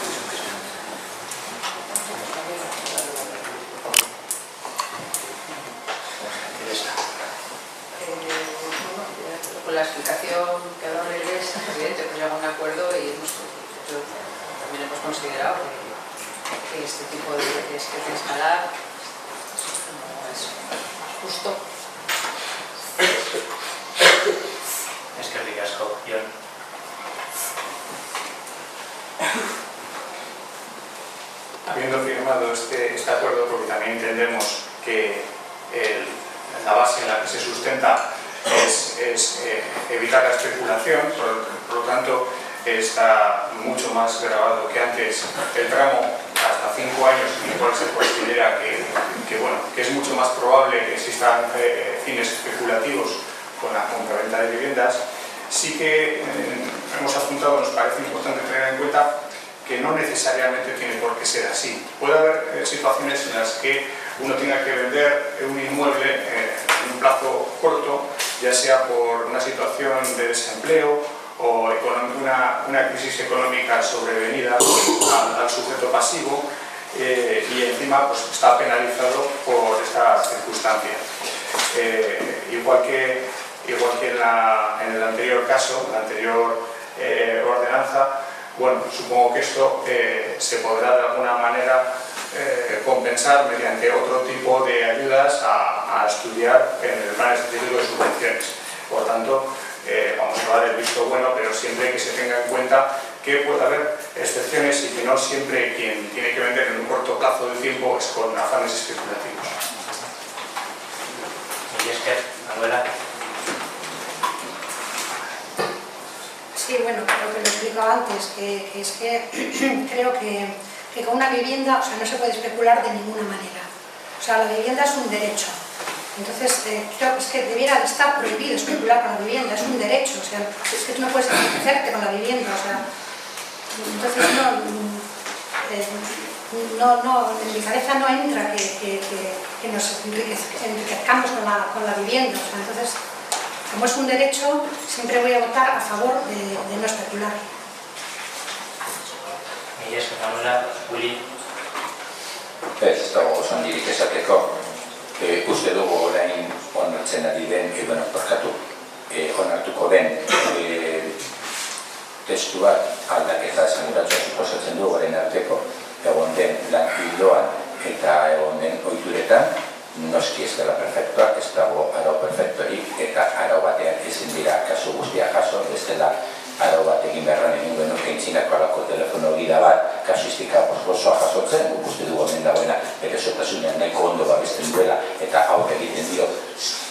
Con la explicación que ha dado Inés, es evidente que llega a un acuerdo y también hemos considerado que este tipo de escalar no es justo. Eskerrik asko, Jon. porque también entendemos que la base en la que se sustenta es evitar la especulación, por lo tanto está mucho más grabado que antes el tramo hasta 5 años, en el cual se considera que es mucho más probable que existan fines especulativos con la compraventa de viviendas. Sí que hemos apuntado, nos parece importante tener en cuenta que no necesariamente tiene por qué ser así. Puede haber situaciones en las que uno tenga que vender un inmueble en un plazo corto, ya sea por una situación de desempleo o una crisis económica sobrevenida al sujeto pasivo, y encima pues, está penalizado por esta circunstancia. Igual que en el anterior caso, la anterior ordenanza, bueno, supongo que esto se podrá de alguna manera compensar mediante otro tipo de ayudas a estudiar en el plan específico de subvenciones. Por tanto, vamos a dar el visto bueno, pero siempre que se tenga en cuenta que puede haber excepciones y que no siempre quien tiene que vender en un corto plazo de tiempo es con afanes especulativos. Y es que, Manuela. Sí, bueno, lo que lo he explicado antes, que es que creo que con una vivienda, o sea, no se puede especular de ninguna manera. O sea, la vivienda es un derecho. Entonces, creo que es que debiera estar prohibido especular con la vivienda, es un derecho. O sea, es que tú no puedes enriquecerte con la vivienda. O sea, entonces en mi cabeza no entra que nos enriquezcamos con la vivienda. O sea, entonces, como es un derecho, siempre voy a votar a favor de no especular. Y eso, Manuela, Uli. Ez dago oso handirik esateko. Uste dugu orain onartzen ari den, onartuko den testu bat aldaketa esanguratsua suposatzen du orain arteko egon den lan ildoan eta egon den ohituretan. Noski ez dela perfektua, ez dago arau perfektorik eta arau batean ezin dira kasu guztiak jaso, ez dela arau bat egin beharran egin genuke intzinako alako telefono gida bat kasuistika osoa jasotzen, guk uste dugu hemen dagoena bere sotasunean nahiko ondo babesten duela eta aurre egiten dio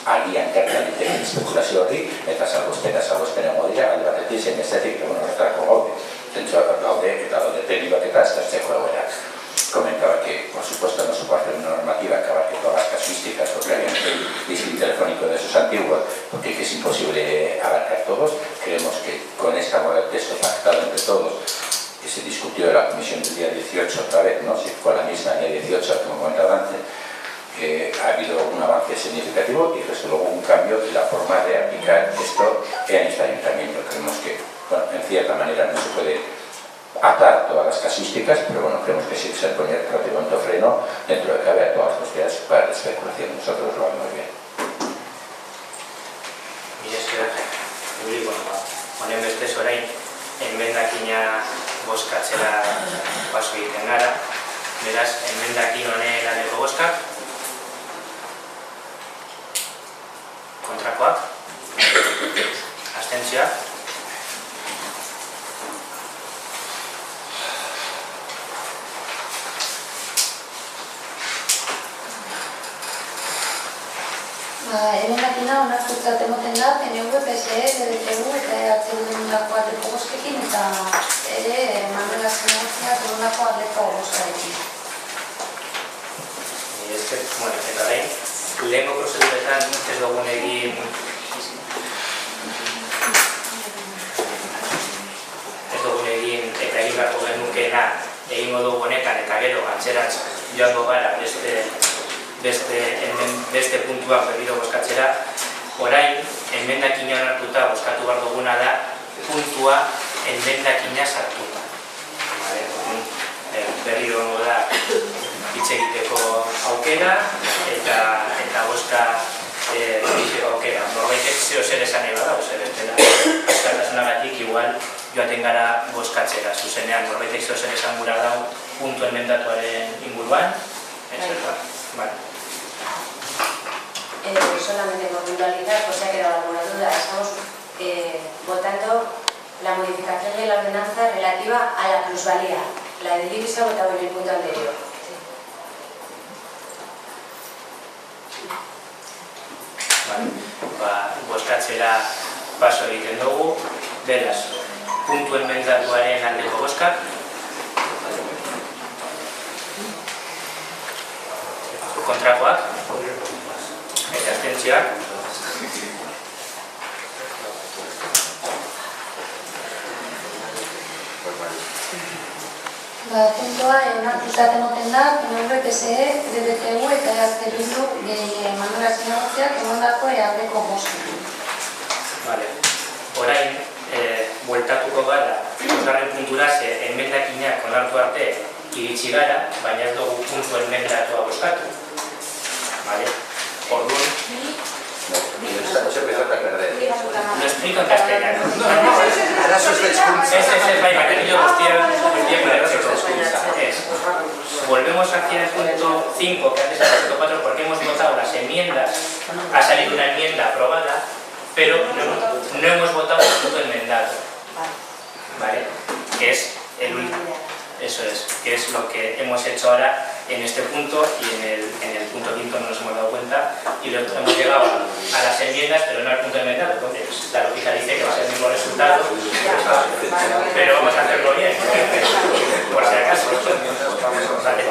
agian gertan diteken espekulazio horri eta salbozpena modira alde batetik zein estetik horretarako gaude. Zentzuak gaude eta daude teknik eta aztertzeko egoerak. Comentaba que, por supuesto, no se puede hacer una normativa que abarque todas las casuísticas, porque obviamente el listing telefónico de esos antiguos, porque es imposible abarcar todos. Creemos que con este texto pactado entre todos, que se discutió en la comisión del día 18 otra vez, ¿no? Si fue la misma el día 18, como comentaba antes, ha habido un avance significativo y desde luego un cambio en la forma de aplicar esto en este ayuntamiento. Creemos que, bueno, en cierta manera no se puede atar todas las casuísticas, pero bueno, creemos que sí se pone relativamente freno dentro de que haya todas las posibilidades para la especulación. Nosotros lo vemos bien. Y es que, Uli, honen bestez orain, enmendakina bozkatzera paso egiten gara. Beraz, enmendakin honen aldeko bozkak. Kontrakoak. Abstentzioak. Emendakina onartutzat emoten da PNV, PSE, DDTU eta EH-Bildunako aldeko bozkekin eta ere Manuela Zenartziak Bildunako aldeko bozkarekin. Eta orain, lehenko prozeduretan ez dugun egin eta egin beharko genukeena egingo dugu honetan eta gero antzerantz joango gara beste puntuak berriro bozkatzera. Orain, enmendakina onartuta bozkatu behar duguna da puntua enmendakina sartuta. Berriro da hitz egiteko aukera eta bozka egiteko aukera. Norbaitek zeo zer esan nahi bada, zer bestela eskatasunagatik igual joaten gara bozkatzera. Zuzenean, norbaitek zeo zer esan gura dau puntu enmendatuaren inguruan, etc. Vale. Solamente por puntualizar, por si ha quedado alguna duda, estamos votando la modificación de la ordenanza relativa a la plusvalía. La de IBI se ha votado en el punto anterior. Bozkatzera paso egiten dugu, beraz, puntu enmendatuaren aldeko bozkak. Kontrakoak, eta abstentzioak. Puntua onartuta emoten da, PNV, PSE, DBTU eta EH Bildu mandurazio negozioak emandako aldeko bozka. Orain, bueltatuko gara, bosgarren puntura ze enmendakinak onartu arte iritsi gara, baina ez dugu puntu enmendatua bozkatu. Orduan, No se empezó a perder. lo explico en castellano. Arazo ez da hizkuntza. Es, bai, yo volvemos hacia el punto 5, que antes era el punto 4, porque hemos votado las enmiendas, ha salido una enmienda aprobada, pero no hemos votado el punto enmendado, ¿vale? Que es el último. Eso es, que es lo que hemos hecho ahora en este punto y en el punto 5 no nos hemos dado cuenta y hemos llegado a las enmiendas pero no al punto enmendado. Entonces la lógica dice que va a ser el mismo resultado, pero vamos a hacerlo bien, por si acaso. Vale.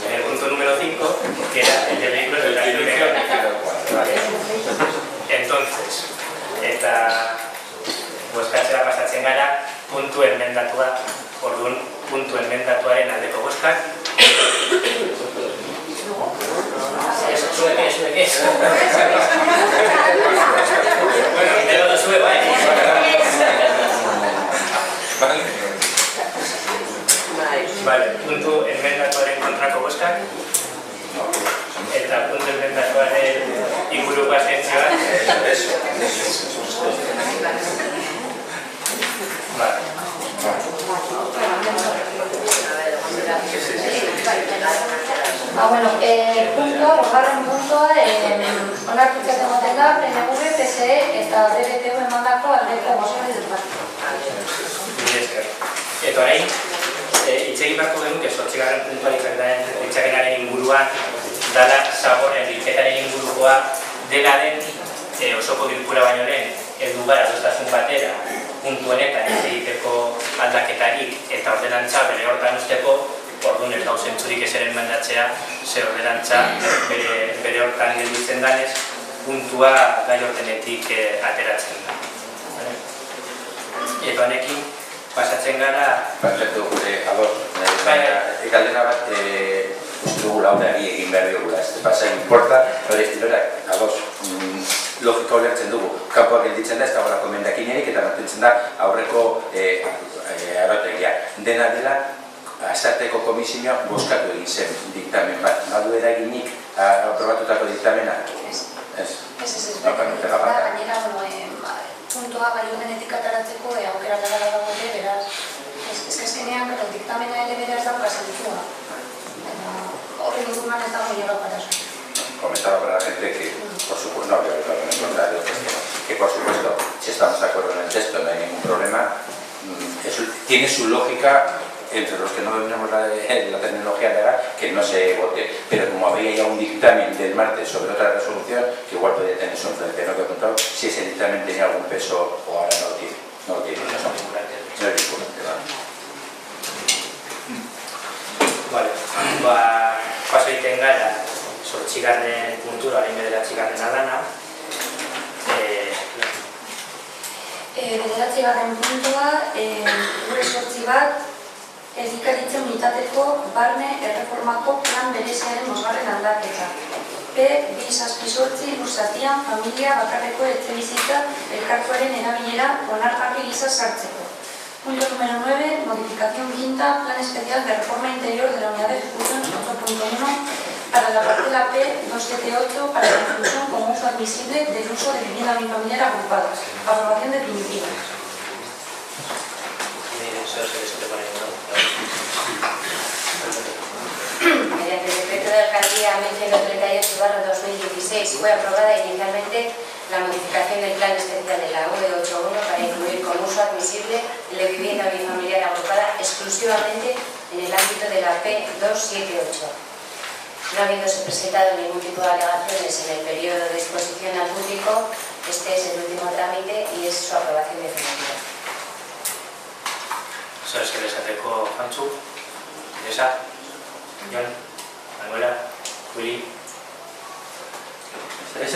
En el punto número 5, que era el de vehículos de tracción mecánica. Entonces, bozkatzera pasatzen gara, puntu enmendatua, orduan puntu enmendatuaren aldeko bozkak. Zuek ez. Bueno, pero duzue bai. Vale, puntu enmendatuaren kontrako bozkak. Eta puntu enmendatuaren inguruko abstentzioak. Vale. Bosgarren puntua, onartutzat emoten da, PNV, PSE eta DBTU emandako aldeko bozka dut. Eta orain, hitz egin beharko genuke 8. puntua ditzakenaren inguruan, dala zaborren bilketaren ingurukoa dela den osoko bilkura baino lehen heldu gara adostasun batera puntu honetan ez egiteko aldaketarik eta ordenantza bere hortan usteko, orduan ez gauzen zentzurik ezeren mandatzea, ze ordenantza bere hortan gelditzen danez, puntua gai ordenetik ateratzen da. Eta honekin, pasatzen gara... Perfecto, ados, galdera bat, uste dugu laureari egin behar digula, ez pasa, importa, ados, logika ulertzen dugu, kanpoak gelditzen da, ez dagoelako emendakinerik eta mantentzen da aurreko arotegia. Dena dela, Asarteko komisioa bozkatu egin zen diktamen bat. Badu eraginik aprobatutako diktamena? Ez. Gainera, puntua gai honenetik ataratzeko aukera legala dagoen, beraz, azkenean diktamena ere beraz dauka zentzua. Horri inguruan ez dago llega para eso. Comentaba para la gente que, por supuesto, no, que por supuesto, si estamos de acuerdo en el texto, no hay ningún problema. Tiene su lógica entre los que no dominamos la terminología legal, que no se vote. Pero como había ya un dictamen del martes sobre otra resolución, que igual podría tener su influencia, no que he contado, si ese dictamen tenía algún peso o ahora no lo tiene. No lo tiene. No es vinculante, Vale, paso egiten gara, 8. puntura, orain 9. dana. 9. puntua, gure 8 bat, egikaritzen unitateko barne erreformako plan bereziaren 5. aldaketa. P278 Luzatian familia bakarreko etxebizitza elkartuaren erabilera onargarri gisa sartzeko. Punto número 9, modificación quinta, plan especial de reforma interior de la unidad de ejecución 8.1 para la parcela P278 para la inclusión como uso admisible del uso de vivienda unifamiliar agrupada. Aprobación definitiva. Mediante el decreto de alcaldía 1138/2016 fue aprobada inicialmente la modificación del plan especial de la UE81 para incluir como uso admisible el de vivienda unifamiliar agrupada exclusivamente en el ámbito de la P278. No habiéndose presentado ningún tipo de alegaciones en el periodo de exposición al público, este es el último trámite y es su aprobación definitiva. Sabes que les ateko Jantzu, Teresa, Jon, Manuela, Willy. Ez.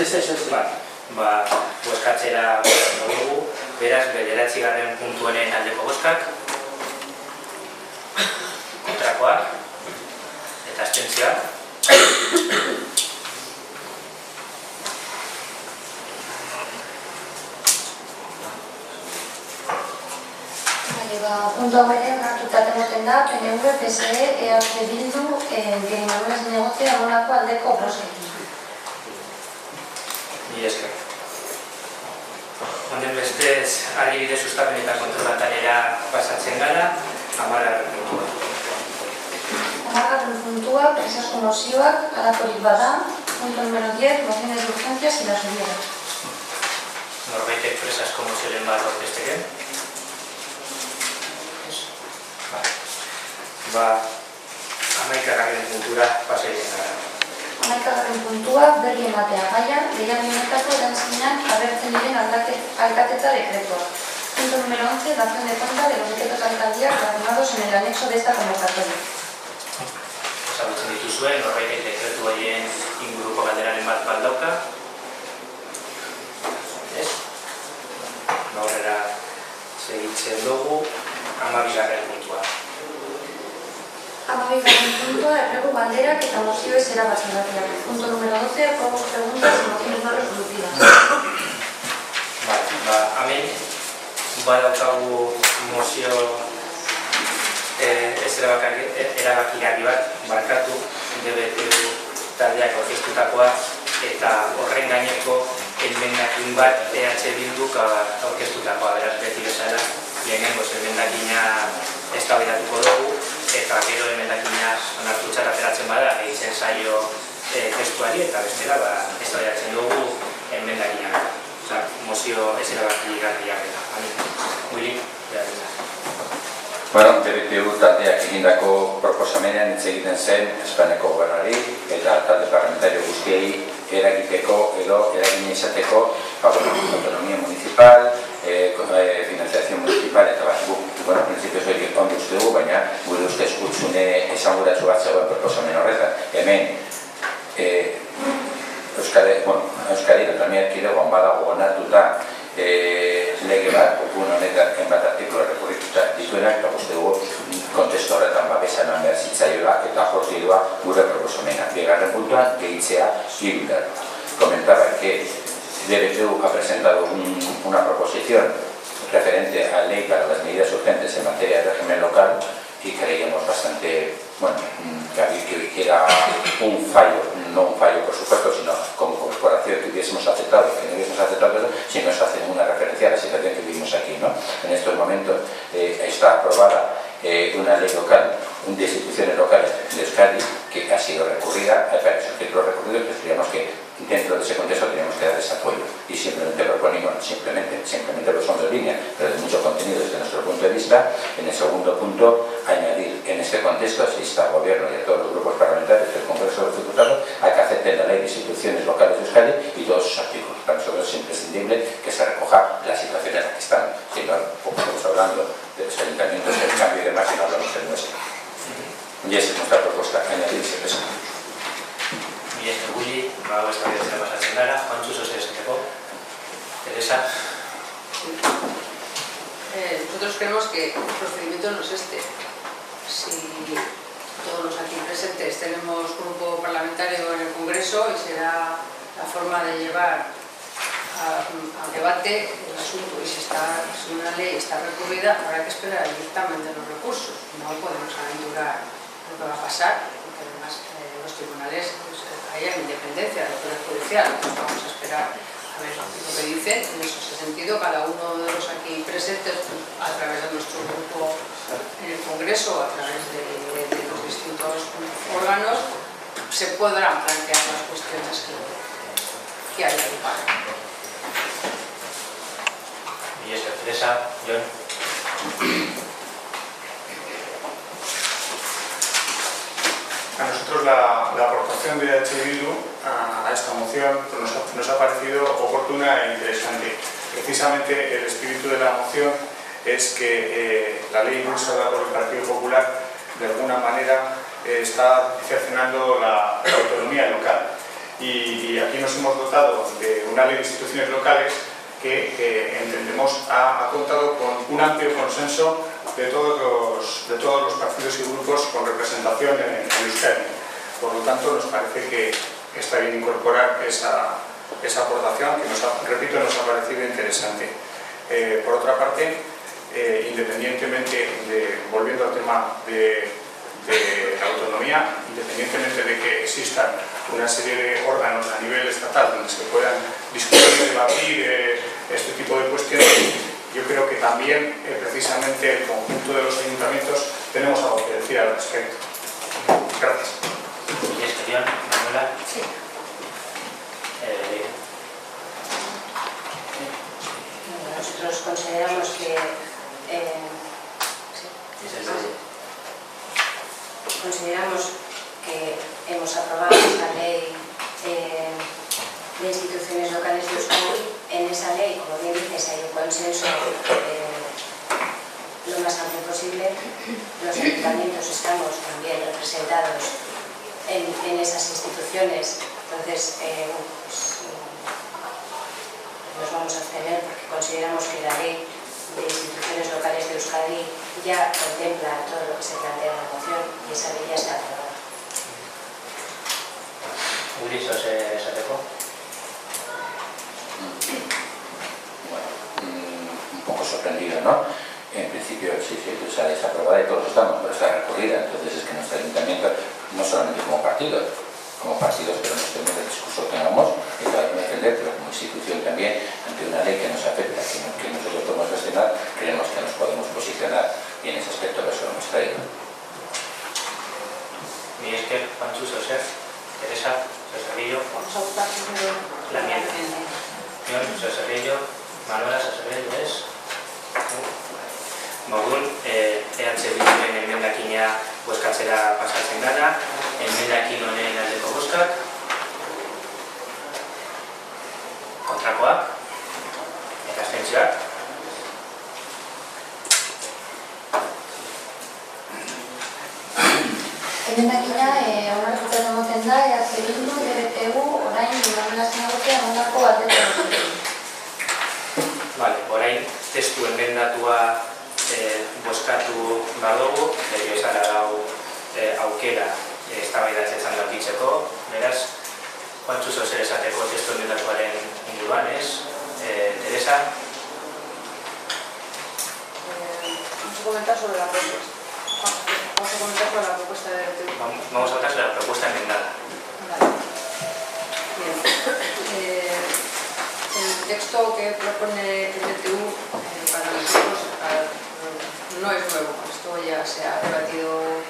Ba, bozkatzera dugu, beraz, 9. puntuenen aldeko bozkak, kontrakoak, eta abstentzioak. Puntu hau ere onartuta egoten da PNV, PSE, EH Bildu, Manuela Zinegotzi, Armonako aldeko bozkekin. Mila esker. Honen bestez, argibide sustapen eta kontrolatanera pasatzen gara, 10. puntua. 10. puntua, presazko mozioak, alakorik bada, punto número 10, mociones de urgencias y las hubiera. Norbaitek presazko mozioren bat orkesteken? Ba, 11. puntura pasatzen gara. 11. puntua, berri ematea gaia, deialdi honetako erantzunak agertzen diren alkatetza dekretua. Punto número 11, dación de cuenta de los decretos de alcaldía plasmados en el anexo de esta convocatoria. Ezagutzen dituzuen, norbaitek dekretu horien inguruko galderaren bat dauka. Ez? Aurrera segitzen dugu, 12. puntua. 12. puntua, erregu galderak eta mozioez erabatzeratia. Punto número 12, juegos, preguntas y mociones no resolutivas. Hemen, badaukagu mozio ez erabakigarri bat, barkatu, DBTU taldeak aurkeztutakoa, eta horren gaineko emendakin bat EH Bilduk aurkeztutakoa, beraz beti bezala, lehenengoz emendakina eztabaidatuko dugu, eta gero emendakina onartu ateratzen bada, egiten zaio testuari, eta bestela eztabaidatzen dugu emendakina. Mozio ez erabakigarria eta. Willy, Bueno, DBTU taldeak egindako proposamenean hitz egiten zen Espainiako Gobernuari eta talde parlamentario guztiei eragiteko edo eragina izateko autonomia municipal, financiación municipal eta bat. Bueno, prinsipioz hori ondo uste dugu, baina gure ustez hutsune esanguratsu bat zegoen proposamen horretan. Hemen Euskadi Autonomia Erkidegoan badago onartuta lege bat, okun honetan enbat artikulu errekurrituta dituenak, eta uste dugu kontestu horretan babesan behar zitzaioa eta jortzidua gure proposamena. Bigarren puntuan, gehitzea hirugarren. Comentaba que DBTU ha presentado una proposición referente a ley para las medidas urgentes en materia de régimen local y creíamos bastante, bueno, que era un fallo, no un fallo por supuesto, sino como corporación que hubiésemos aceptado, que no hubiésemos aceptado eso, si nos hace una referencia a la situación que vivimos aquí, ¿no? En estos momentos está aprobada una ley local de instituciones locales de Euskadi que ha sido recurrida, esos títulos recurridos, pues creíamos que dentro de ese contexto teníamos que dar ese apoyo y simplemente proponemos, simplemente los fondos de línea, pero de mucho contenido desde nuestro punto de vista. En el segundo punto, añadir en este contexto, se insta al Gobierno y a todos los grupos parlamentarios del Congreso de los Diputados a que acepten la ley de instituciones locales de Euskadi y todos sus artículos. Para nosotros es imprescindible que se recoja la situación en la que están. Si no, estamos hablando de los ayuntamientos, del cambio y demás, y no hablamos del nuestro. Y esa es nuestra propuesta, añadirse eso. Bien, Willy, bago eztabaidatzera pasatzen gara, Juantzu esateko. Teresa. Nosotros creemos que el procedimiento no es este. Si todos los aquí presentes tenemos grupo parlamentario en el Congreso y será la forma de llevar al debate el asunto, y si una ley está recurrida, habrá que esperar el dictamen de los recursos. No podemos aventurar lo que va a pasar, porque además los tribunales hayan independencia del Poder Judicial. Entonces vamos a esperar a ver lo que dicen. En ese sentido, cada uno de los aquí presentes, a través de nuestro grupo en el Congreso, a través de los distintos órganos, se podrán plantear las cuestiones que haya lugar. Y eso, Teresa, Jon. A nosotros la aportación de H. Bildu a esta moción nos ha parecido oportuna e interesante. Precisamente el espíritu de la moción es que la ley impulsada por el Partido Popular de alguna manera está cercenando la autonomía local. Y aquí nos hemos dotado de una ley de instituciones locales que entendemos ha contado con un amplio consenso de todos los partidos y grupos con representación en Euskadi. Por lo tanto, nos parece que está bien incorporar esa aportación que, repito, nos ha parecido interesante. Por otra parte, volviendo al tema de la autonomía, independientemente de que existan una serie de órganos a nivel estatal donde se puedan discutir, debatir este tipo de cuestiones, yo creo que también precisamente el conjunto de los ayuntamientos tenemos algo que decir al respecto. Gracias. ¿Y exterior, Manuela? Sí. Nosotros consideramos que hemos aprobado esta ley de instituciones locales de Euskadi. En esa ley, como bien dices, hay un consenso lo más amplio posible. Los ayuntamientos estamos también representados en esas instituciones, entonces nos vamos a abstener porque consideramos que la ley de instituciones locales de Euskadi ya contempla todo lo que se plantea en la moción y esa ley ya está aprobada. Ulises Sateco. Bueno, un poco sorprendido, ¿no? En principio, sí, esa ley está aprobada y todos estamos, pero está recurrida. Entonces es que nuestro ayuntamiento, no solamente como partidos, pero nos tenemos el discurso que tengamos, que lo hay que defender, pero como institución también, ante una ley que nos afecta, que nosotros podemos gestionar, creemos que nos podemos posicionar y en ese aspecto eso lo hemos traído. Miesker, Panchu, Soser, Teresa, Soserillo. Vamos a votar primero La enmienda. Soserillo, Manuela, Soserillo es. Modun, EH Bilduren emendakina bozkatzera pasatzen gara, emendakin honen aldeko bozkak, kontrakoak, eta abstentzioak. Emendakina onartuta egoten da, EH Bildu, DBTU, orain denominazio egotea ondako aldeko bozkak. Vale, orain testu emendatua bozkatu badugu, bere esara dau aukera eztabaidatzen daukitzeko, beraz, Juantxu Soser esateko testu emendatuaren inguruan, ez? Teresa? Vamos a comentar sobre la propuesta. Vamos a comentar sobre la propuesta de DBTU. Vamos a hablar sobre la propuesta enmendada. Vale. Bien. El texto que propone el DBTU para nosotros no es nuevo, esto ya se ha debatido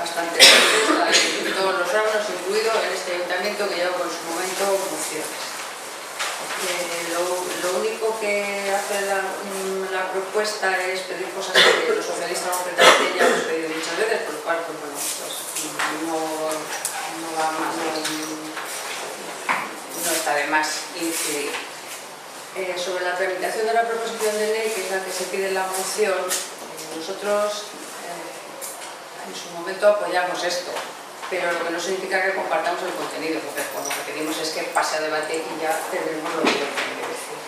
bastante veces en todos los órganos, incluido en este ayuntamiento que lleva por su momento mociones. Lo único que hace la propuesta es pedir cosas que los socialistas concretamente ya hemos pedido muchas veces, por lo cual pues, bueno, no está de más incidir. Sobre la tramitación de la proposición de ley, que es la que se pide en la moción, nosotros en su momento apoyamos esto, pero lo que no significa que compartamos el contenido, porque lo que pedimos es que pase a debate y ya tendremos lo que tiene que decir.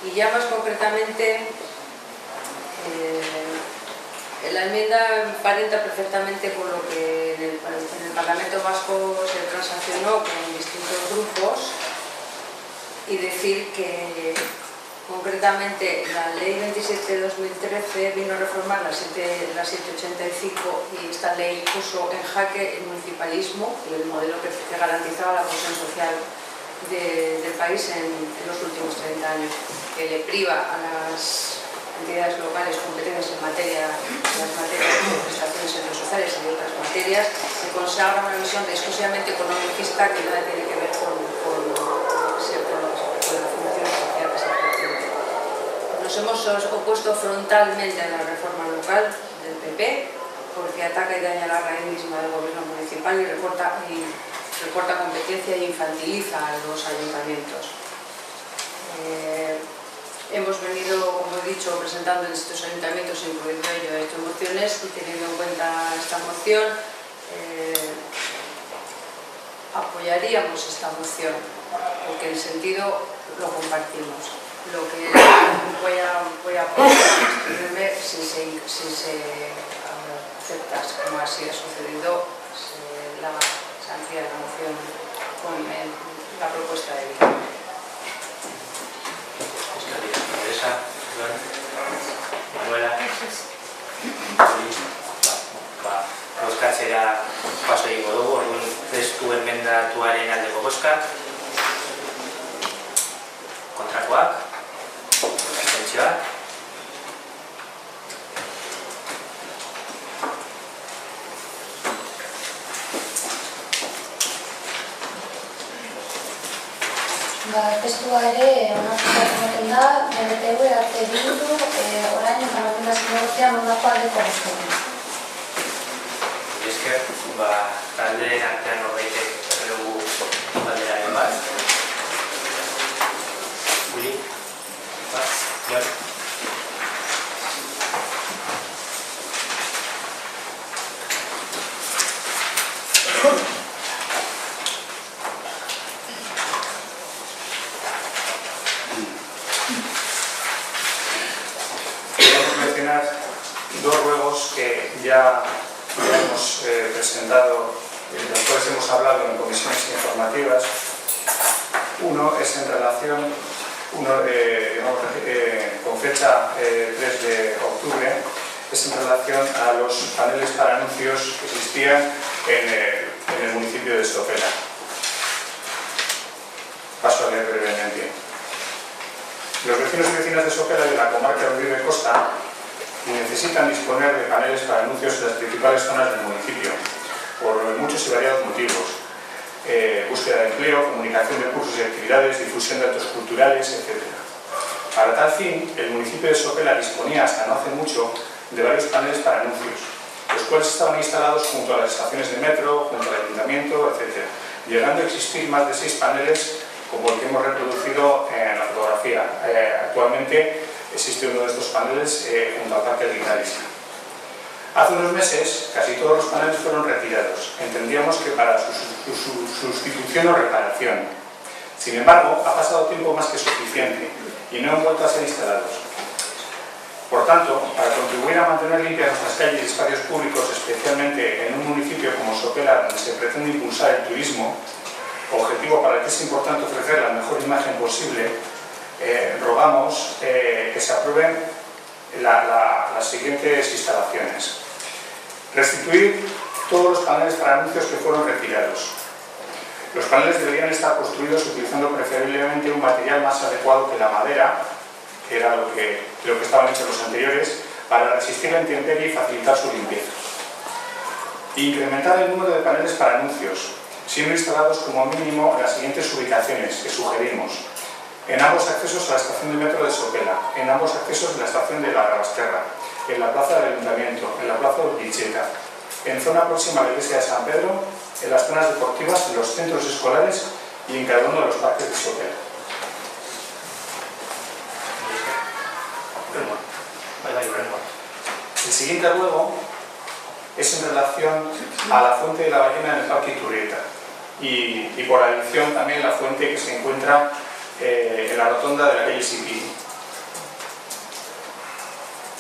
Y ya más concretamente, la enmienda emparenta perfectamente con lo que en el Parlamento Vasco se transaccionó con distintos grupos, y decir que concretamente la Ley 27 de 2013 vino a reformar la 785 y esta ley puso en jaque el municipalismo y el modelo que garantizaba la cohesión social del país en los últimos 30 años, que le priva a las entidades locales competentes en las materias de prestaciones servicios sociales y otras materias, se consagra una visión exclusivamente económica que nada tiene que ver con la función social que se pretende. Nos hemos opuesto frontalmente a la reforma local del PP porque ataca y daña la raíz misma del gobierno municipal y recorta competencia e infantiliza a los ayuntamientos. Hemos venido, como he dicho, presentando en estos ayuntamientos, incluido ello, estas mociones, y teniendo en cuenta esta moción, apoyaríamos esta moción, porque el sentido lo compartimos. Lo que voy a apoyar si se acepta, como así ha sucedido, la sanción de la moción con la propuesta de vida. Manuela, bozkatzera paso egingo dugu, orduan testu emendatuaren aldeko bozka, kontrakoak, abstentzioak. Testua ere onartuta ematen da, BNTV, Bildu, orain eta normalizazio negozian ondako aldeko bozketan. Esker, taldeen artean norbaitek erregu galderaren bat. Uli? Jon? Dos ruegos que ya hemos presentado, de los cuales hemos hablado en comisiones informativas. Uno es en relación, con fecha 3 de octubre, es en relación a los paneles para anuncios que existían en el municipio de Sopela. Paso a leer brevemente. Los vecinos y vecinas de Sopela y de la comarca de Uribe Costa necesitan disponer de paneles para anuncios en las principales zonas del municipio, por muchos y variados motivos. Búsqueda de empleo, comunicación de cursos y actividades, difusión de actos culturales, etc. Para tal fin, el municipio de Sopela disponía hasta no hace mucho de varios paneles para anuncios, los cuales estaban instalados junto a las estaciones de metro, junto al ayuntamiento, etc., llegando a existir más de 6 paneles como el que hemos reproducido en la fotografía. Actualmente existe uno de estos paneles junto al Parque Linares. Hace unos meses casi todos los paneles fueron retirados. Entendíamos que para su sustitución o reparación. Sin embargo, ha pasado tiempo más que suficiente y no han vuelto a ser instalados. Por tanto, para contribuir a mantener limpias nuestras calles y espacios públicos, especialmente en un municipio como Sopela, donde se pretende impulsar el turismo, objetivo para el que es importante ofrecer la mejor imagen posible, rogamos que se aprueben las siguientes instalaciones. Restituir todos los paneles para anuncios que fueron retirados. Los paneles deberían estar construidos utilizando preferiblemente un material más adecuado que la madera, que era lo que estaban hechos los anteriores, para resistir la intemperie y facilitar su limpieza. Incrementar el número de paneles para anuncios, siendo instalados como mínimo en las siguientes ubicaciones que sugerimos: en ambos accesos a la estación de metro de Sopela, en ambos accesos de la estación de la Rabasterra, en la plaza del Ayuntamiento, en la plaza de Urquicheta, en zona próxima a la iglesia de San Pedro, en las zonas deportivas, en los centros escolares y en cada uno de los parques de Sopela. El siguiente ruego es en relación a la fuente de la ballena en el Parque Iturrieta y por adición también la fuente que se encuentra en la rotonda de la calle Sipí.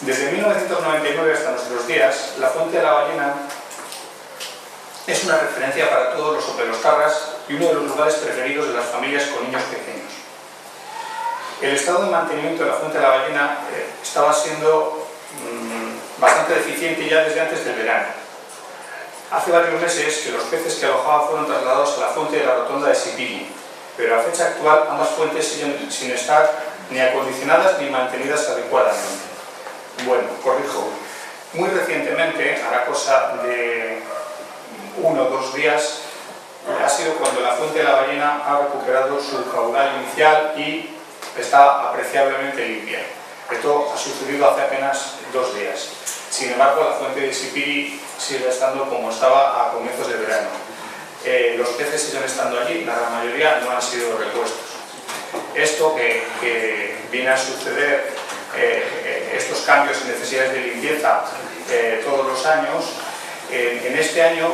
Desde 1999 hasta nuestros días, la fuente de la ballena es una referencia para todos los sopelostarras y uno de los lugares preferidos de las familias con niños pequeños. El estado de mantenimiento de la fuente de la ballena estaba siendo bastante deficiente ya desde antes del verano. Hace varios meses que los peces que alojaba fueron trasladados a la fuente de la rotonda de Sipiri, pero a fecha actual ambas fuentes siguen sin estar ni acondicionadas ni mantenidas adecuadamente. Bueno, corrijo. Muy recientemente, a la cosa de 1 o 2 días, ha sido cuando la fuente de la ballena ha recuperado su caudal inicial y está apreciablemente limpia. Esto ha sucedido hace apenas 2 días. Sin embargo, la fuente de Sipiri sigue estando como estaba a comienzos de verano. Los peces siguen estando allí, la gran mayoría no han sido repuestos. Esto que viene a suceder, estos cambios y necesidades de limpieza todos los años, en este año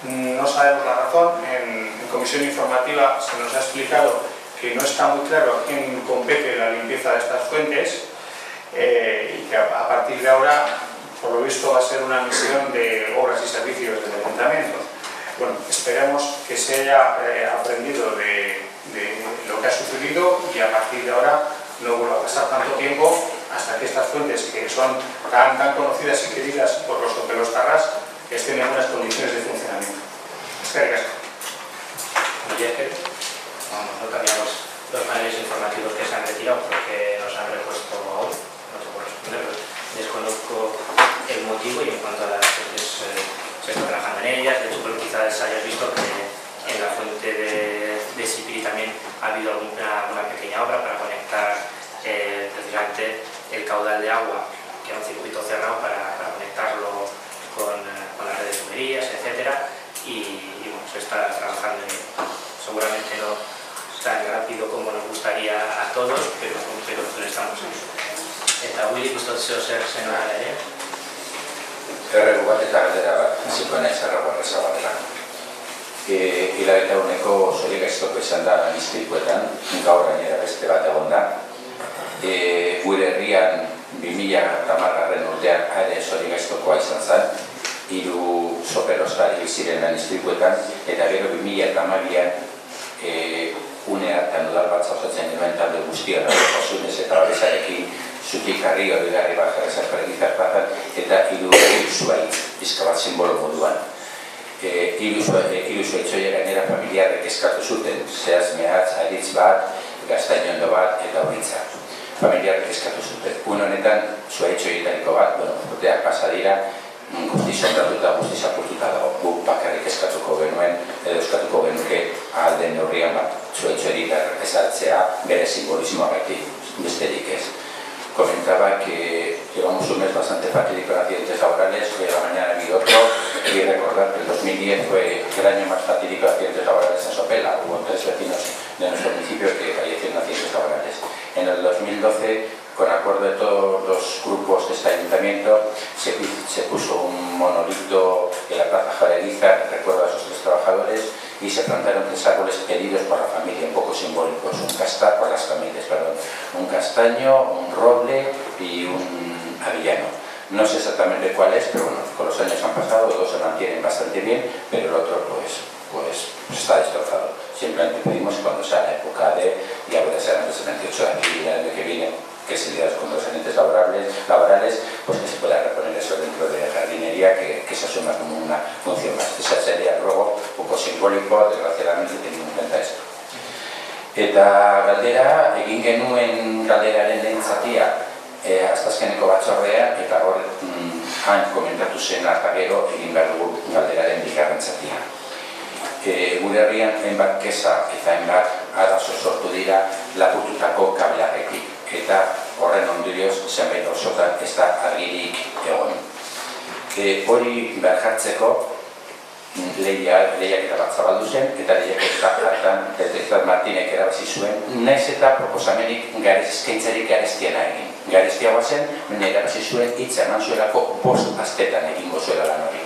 no sabemos la razón. En comisión informativa se nos ha explicado que no está muy claro a quién compete la limpieza de estas fuentes y que a partir de ahora, por lo visto, va a ser una misión de obras y servicios del ayuntamiento. Bueno, esperemos que se haya aprendido de lo que ha sucedido y a partir de ahora no vuelva a pasar tanto tiempo hasta que estas fuentes, que son tan conocidas y queridas por los hopelos-tarras, estén en buenas condiciones de funcionamiento. Gracias. No cambiamos los paneles informativos que se han retirado porque nos han repuesto aún, no te puedo responder, desconozco el motivo y en cuanto a las fuentes se está trabajando en ellas. De hecho, quizás hayas visto que en la fuente de Sipiri también ha habido alguna pequeña obra para conectar precisamente el caudal de agua, que era un circuito cerrado, para conectarlo con las redes de tuberías, etcétera, y bueno, se está trabajando en ello. Seguramente no tan rápido como nos gustaría a todos, pero estamos en eso. Eta Willy, gustatu zer zenora ere? Erregu bat eta galdera bat, ziko nahi zarragoa errezabadela. Hilabete honeko zorik gaiztoko izan da istripuetan, gaur gainera beste bat egon da. Gure herrian 2010 urtean are zorik gaiztokoa izan zen, 3 soperostari ziren istripuetan, eta gero 2012an une hartan udal bat zauzatzen genuen talde guztian osunez eta babesarekin zutik harri hori garri bat jarrezak gizarpatan eta 3 zuaitz bizka bat simbolo moduan. 3 zuaitzoia gainera familiarrek eskatu zuten, zehaz mehatz, aritz bat, gaztainondo bat eta horitza. Familiarrek eskatu zuten. Honetan zuaitzoietariko bat, urteak pasa dira, guzti sonratuta, guzti zapurtuta dago. Guk bakarrik eskatuko genuen, edo eskatuko genuke alden neurrian bat zuaitzoerik ezartzea bere simbolismoagatik, besterik ez. Comentaba que llevamos un mes bastante fatídico en accidentes laborales. Hoy a la mañana ha habido otro, y recordar que el 2010 fue el año más fatídico de accidentes laborales en Sopela. Hubo 3 vecinos de nuestro municipio que fallecieron en accidentes laborales. En el 2012, con acuerdo de todos los grupos de este ayuntamiento, se puso un monolito en la plaza Jarediza que recuerda a esos 3 trabajadores y se plantaron 3 árboles pedidos por la familia, un poco simbólicos, por las familias, perdón, un castaño, un roble y un avellano. No sé exactamente cuál es, pero bueno, con los años han pasado, 2 se mantienen bastante bien, pero el otro pues está destrozado. Simplemente pedimos cuando sea la época de, ya voy a ser antes del 28 de aquí, el año que viene, que se lidia con los agentes laborales, pues que se pueda reponer eso dentro de jardinería, que se asuma como una función más. Ese sería el ruego un poco simbólico, desgraciadamente teniendo en cuenta esto. Eta galdera, egin genuen galderaren lehen zatia, astazkeneko batzordean, eta hor han komentatu zen eta gero egin behar dugu galderaren bigarren zatia. Gure herrian hainbat keza eta hainbat arazo sortu dira lapurtutako kablearekin. Eta horren ondorioz zenbait osotan ez da argirik egon. Hori berjartzeko lehiak eta bat zabaldu zen, eta lehiak hartan Detektat Martinek erabazi zuen, nahiz eta proposamenik eskaintzarik garestiena egin. Garestiagoa zen, erabazi zuen hitza eman zuelako 5 astetan egingo zuela lan hori.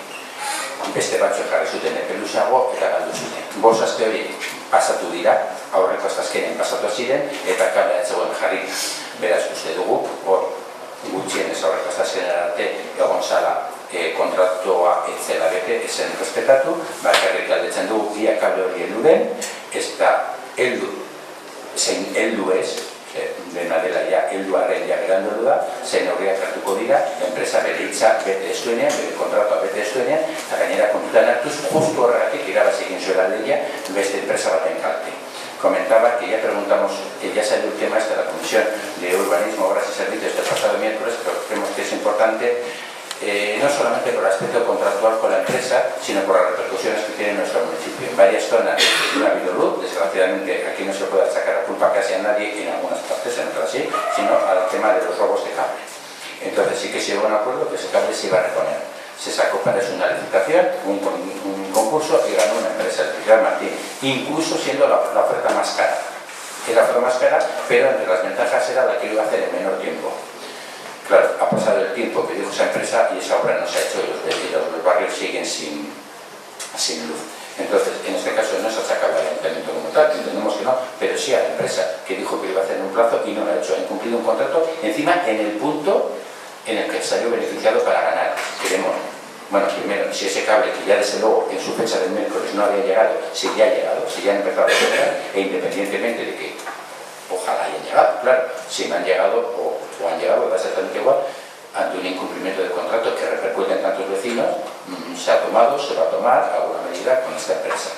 Beste batzuek jarri zuten epeluzago eta galdu zuten. 5 aste hori pasatu dira, aurreko astazkenen pasatu ziren, eta kablea etzegoen jarri. Beraz, uste dugu, hor gutxienez aurreko astazkenen arte egon zala kontratua etzela bete, ezen respetatu, bakarrik galdetzen dugu ia kable hori heldu den, ez da heldu, zein heldu ez, dena dela ja helduaren ja berandu da, zein horriak hartuko dira, enpresa bere hitza bete ez duenean, bere kontratua bete ez duenean, eta gainera kontutan hartuz, justu horregatik irabazi egin zuela lehia, beste enpresa baten kalte. Comentaba que ya preguntamos, que ya salió el tema de la Comisión de Urbanismo, Obras y Servicios del pasado miércoles, pero creemos que es importante, no solamente por el aspecto contractual con la empresa, sino por las repercusiones que tiene en nuestro municipio. En varias zonas no ha habido luz, desgraciadamente aquí no se puede sacar la culpa casi a nadie, en algunas partes, en otras sí, sino al tema de los robos de cable. Entonces sí que se llegó a un acuerdo que ese cable se iba a reponer. Se sacó para eso una licitación, un concurso y ganó una empresa, el Pilar Martín, incluso siendo la oferta más cara. Era la oferta más cara, pero entre las ventajas era la que iba a hacer en menor tiempo. Claro, ha pasado el tiempo que dijo esa empresa y esa obra no se ha hecho y los vecinos, los barrios siguen sin luz. Entonces, en este caso no se achaca al ayuntamiento como tal, entendemos que no, pero sí a la empresa que dijo que iba a hacer en un plazo y no lo ha hecho. Han cumplido un contrato, encima en el punto en el que salió beneficiado para ganar. Queremos, bueno, primero, si ese cable que ya desde luego en su fecha del miércoles no había llegado, si ya ha llegado, si ya han empezado a llegar, e independientemente de que ojalá hayan llegado, claro, si no han llegado o han llegado, va a ser exactamente igual, ante un incumplimiento del contrato que repercute en tantos vecinos, se ha tomado, se va a tomar alguna medida con esta empresa.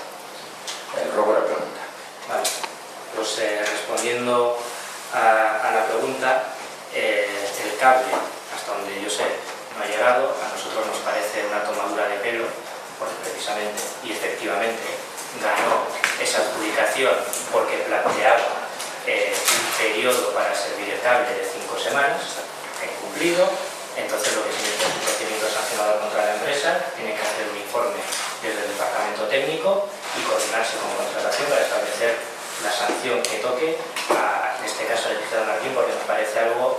El robo la pregunta. Vale, pues respondiendo a la pregunta, el cable, hasta donde yo sé, no ha llegado. A nosotros nos parece una tomadura de pelo, porque precisamente y efectivamente ganó esa adjudicación porque planteaba un periodo para servir el cable de 5 semanas, incumplido. Entonces lo que se inicia es un procedimiento sancionador contra la empresa, tiene que hacer un informe desde el departamento técnico y coordinarse con contratación para establecer la sanción que toque en este caso al Pilar Martín, porque nos parece algo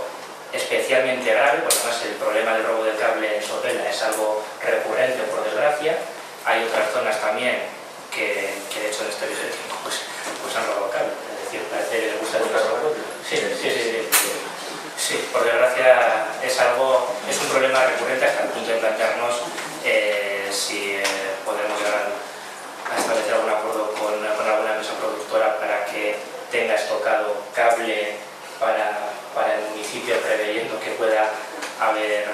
especialmente grave, porque además el problema del robo del cable en Sopela es algo recurrente, por desgracia. Hay otras zonas también que de hecho en este tiempo pues han robado cable, es decir, parece que les gusta el robo. Sí, por desgracia es un problema recurrente hasta el punto de plantearnos si podemos llegar a establecer algún acuerdo con alguna empresa productora para que tenga estocado cable para el municipio, preveyendo que pueda haber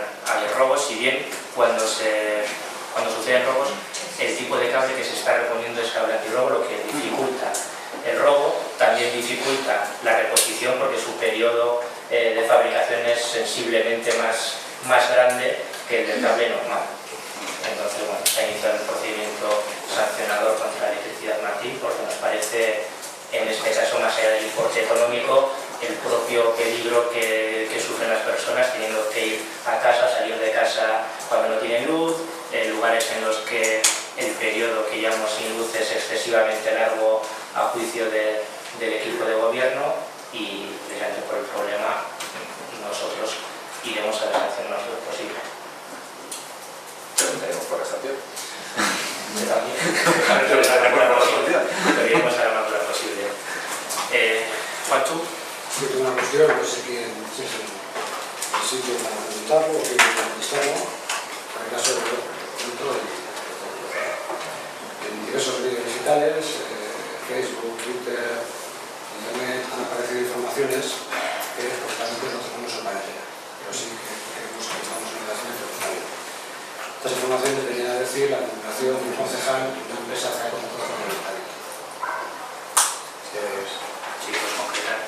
robos. Si bien cuando suceden robos, el tipo de cable que se está reponiendo es cable antirrobo, lo que dificulta el robo, también dificulta la reposición porque su periodo de fabricación es sensiblemente más grande que el del cable normal. Entonces, bueno, se ha iniciado un procedimiento sancionador contra la Electricidad Martín porque nos parece, en este caso, más allá del importe económico, el propio peligro que sufren las personas teniendo que ir a casa, salir de casa cuando no tienen luz, lugares en los que el periodo que llevamos sin luz es excesivamente largo a juicio del equipo de gobierno, y precisamente por el problema nosotros iremos a la sanción lo más posible. Preguntaremos por la estación. Pero iremos a la más posible. Juan, ¿tú? Sí, tengo una cuestión, no sé quién es el sitio para preguntarlo o quién para contestarlo. En el caso de en diversos medios digitales, Facebook, Twitter, Internet, han aparecido informaciones que totalmente no nos aparecen, pero sí que queremos que estamos en relación con está bien. Estas informaciones venían a decir la comunicación de un concejal de una empresa que ha contratado con el ayuntamiento. Sí, pues concretar.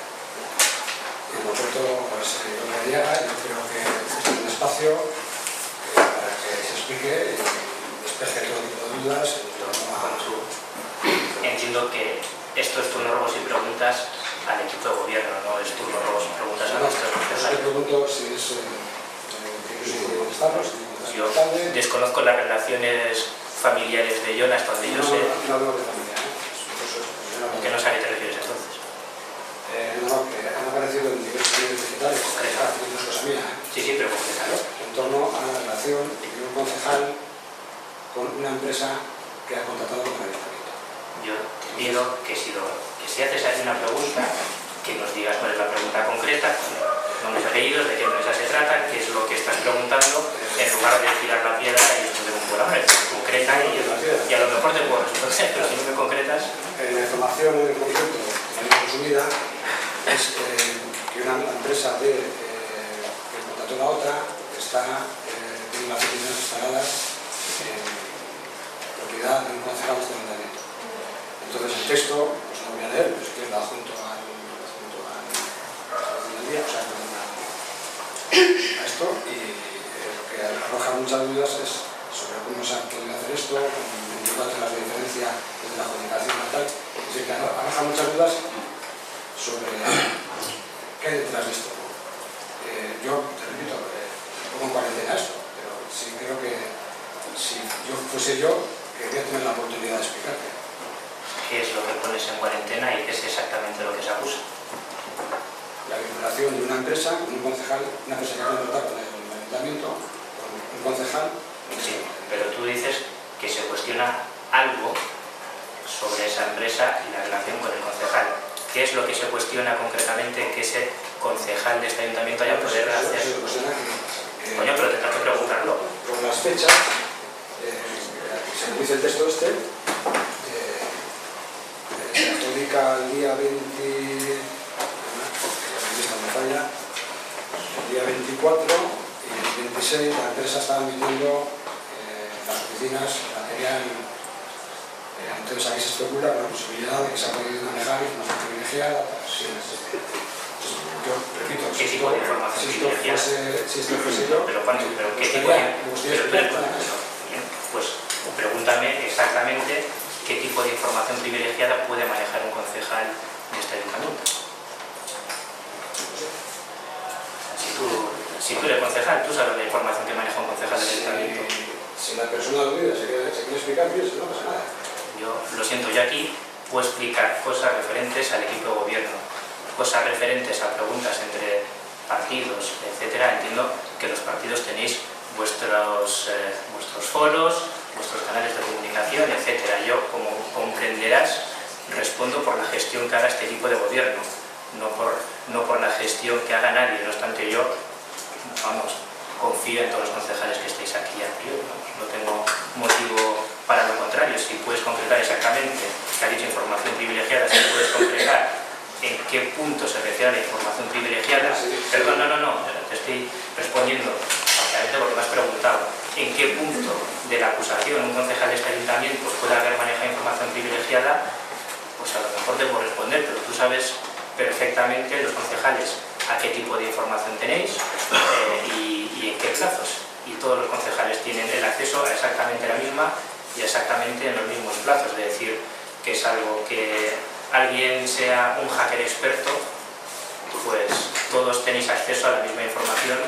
En concreto, pues yo me llega, yo creo que es un espacio para que se explique y despeje todo tipo de dudas en torno a su... Entiendo que esto es turno robos y preguntas al equipo de gobierno, no es turno robos y preguntas a nuestros Yo empresarios. pregunto si es Yo desconozco las relaciones familiares de John, hasta donde yo sé. No hablo de familia, ¿Qué no sé a qué te refieres entonces? No, que han aparecido en diversos medios digitales, no es cosa mía, Sí, pero concretarlo. en torno a la relación de un concejal con una empresa que ha contratado con el ayuntamiento. Yo te pido que si haces aquí una pregunta, que nos digas cuál es la pregunta concreta, con nombres y apellidos, de qué empresa se trata, qué es lo que estás preguntando, en lugar de tirar la piedra y responder un programa, concreta y a lo mejor te puedo responder, pero si no me concretas... La información en concreto, la consumida, es que una empresa que contrató la otra tiene las oficinas instaladas en propiedad de un concejal de este ayuntamiento. Entonces el texto, pues no voy a leer, pero si quieres lo adjunto al día, o sea, a esto, y lo que arroja muchas dudas es sobre cómo se ha podido hacer esto, con 24 horas de diferencia entre la comunicación y tal. Es decir, que arroja muchas dudas sobre qué hay detrás de esto. Yo, te repito, yo fuese yo, quería tener la oportunidad de explicarte. ¿Qué es lo que pones en cuarentena y qué es exactamente lo que se acusa? La vinculación de una empresa con un concejal, una empresa que ha contratado con el ayuntamiento, con un concejal. Sí, pero tú dices que se cuestiona algo sobre esa empresa y la relación con el concejal. ¿Qué es lo que se cuestiona concretamente que ese concejal de este ayuntamiento haya poder hacer? Coño, pero tendrás que preguntarlo. Por las fechas, según dice el texto este, se adjudica el día 20, el día 24 y el 26 la empresa estaba emitiendo las oficinas material. Entonces aquí se especula con la posibilidad de que se ha podido manejar información privilegiada. Yo repito, ¿Qué tipo de información privilegiada? Si esto fuese yo, pero ¿qué tipo de pues pregúntame exactamente qué tipo de información privilegiada puede manejar un concejal de este ayuntamiento. Si tú eres concejal, tú sabes la información que maneja un concejal del ayuntamiento. Si la persona aludida se quiere explicar, pues no pasa nada. Yo lo siento, yo aquí puedo explicar cosas referentes al equipo de gobierno, cosas referentes a preguntas entre partidos, etcétera. Entiendo que los partidos tenéis vuestros foros, vuestros canales de comunicación, etcétera. Yo, como comprenderás, respondo por la gestión que haga este equipo de gobierno, no por la gestión que haga nadie. No obstante, yo, confío en todos los concejales que estéis aquí a priori. No tengo motivo para lo contrario. Si puedes concretar exactamente, que ha dicho información privilegiada, si puedes concretar en qué punto se refiere a la información privilegiada. Perdón, no, te estoy respondiendo parcialmente porque me has preguntado en qué punto de la acusación un concejal de este ayuntamiento puede haber manejado información privilegiada. Pues a lo mejor debo responder, pero tú sabes perfectamente los concejales a qué tipo de información tenéis y en qué plazos. Y todos los concejales tienen el acceso a exactamente la misma y exactamente en los mismos plazos. Es decir, que es algo que alguien sea un hacker experto, pues todos tenéis acceso a la misma información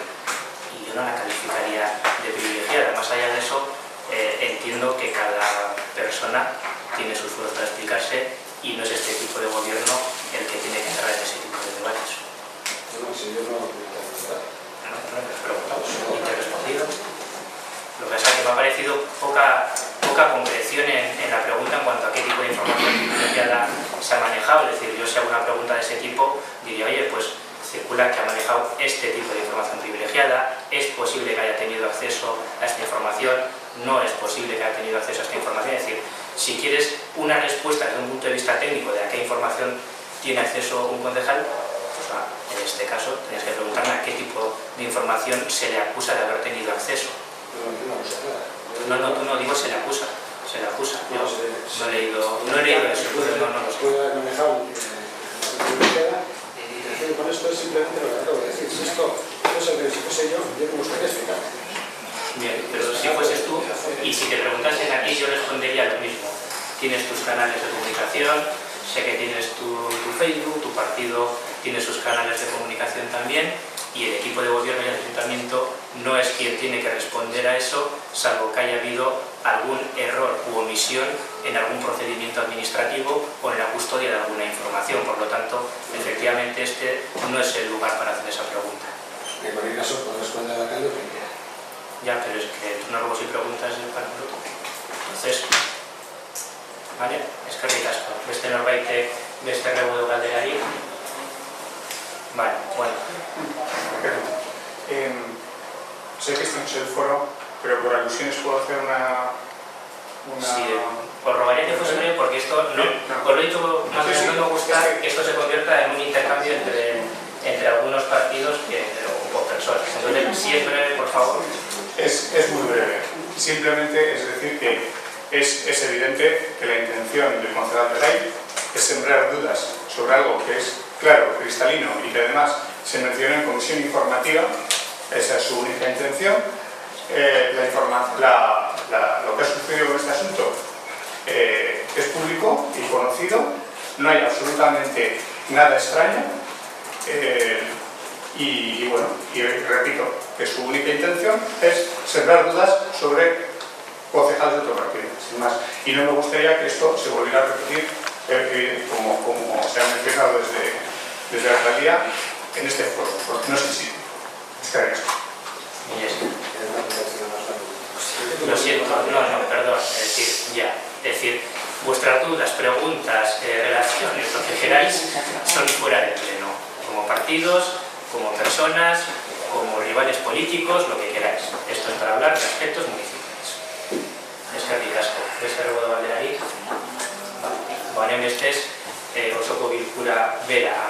y yo no la calificaría de privilegiada. Más allá de eso, entiendo que cada persona tiene sus fuerzas para explicarse y no es este tipo de gobierno el que tiene que entrar en ese tipo de debates. No, si yo no me No te has preguntado y te he respondido. Lo que pasa es que me ha parecido poca concreción en la pregunta en cuanto a qué tipo de información privilegiada se ha manejado. Es decir, yo si hago una pregunta de ese tipo, diría, oye, pues circula que ha manejado este tipo de información privilegiada, es posible que haya tenido acceso a esta información, no es posible que haya tenido acceso a esta información. Es decir, si quieres una respuesta desde un punto de vista técnico de a qué información tiene acceso un concejal, pues en este caso tienes que preguntarme a qué tipo de información se le acusa de haber tenido acceso. No, tú no digo se le acusa. Yo no he leído eso, no lo sé. Puede haber manejado información privilegiada y con esto es simplemente lo que acabo de decir. Si esto si fuese yo me gustaría explicar. Bien, pero si fueses tú y si te preguntases aquí yo respondería lo mismo. Tienes tus canales de comunicación, sé que tienes tu Facebook, tu partido tiene sus canales de comunicación también y el equipo de gobierno y el ayuntamiento no es quien tiene que responder a eso, salvo que haya habido algún error u omisión en algún procedimiento administrativo o en la custodia de alguna información. Por lo tanto, efectivamente este no es el lugar para hacer esa pregunta. En cualquier caso, puedo responder a la calle que quiera. Ya, pero es que tú no robos y preguntas para el grupo. Entonces, ¿vale? Es que ricasco. Beste norbaitek beste rebudo galderari. Vale, bueno. Sé que este no es el foro, pero por alusiones puedo hacer una... Sí, os rogaría que fuese breve porque esto no os lo he dicho más o menos, no me gusta que esto se convierta en un intercambio entre algunos partidos o personas. Entonces, si es breve, por favor. Es muy breve. Simplemente es decir que es evidente que la intención del concejal de ley es sembrar dudas sobre algo que es claro, cristalino y que además se menciona en comisión informativa. Esa es su única intención. Lo que ha sucedido con este asunto es público y conocido, no hay absolutamente nada extraño y bueno, y repito que su única intención es sembrar dudas sobre concejales de otro partido, sin más. Y no me gustaría que esto se volviera a repetir como se ha mencionado desde la alcaldía en este foro, porque no es el sitio. Lo siento, no, perdón, es decir, vuestras dudas, preguntas, relaciones, lo que queráis, son fuera del pleno, como partidos, como personas, como rivales políticos, lo que queráis. Esto es para hablar de aspectos municipales. Eskerrik asko, beste dago da balderarik. Ba, honen bestez, osoko bilkura bera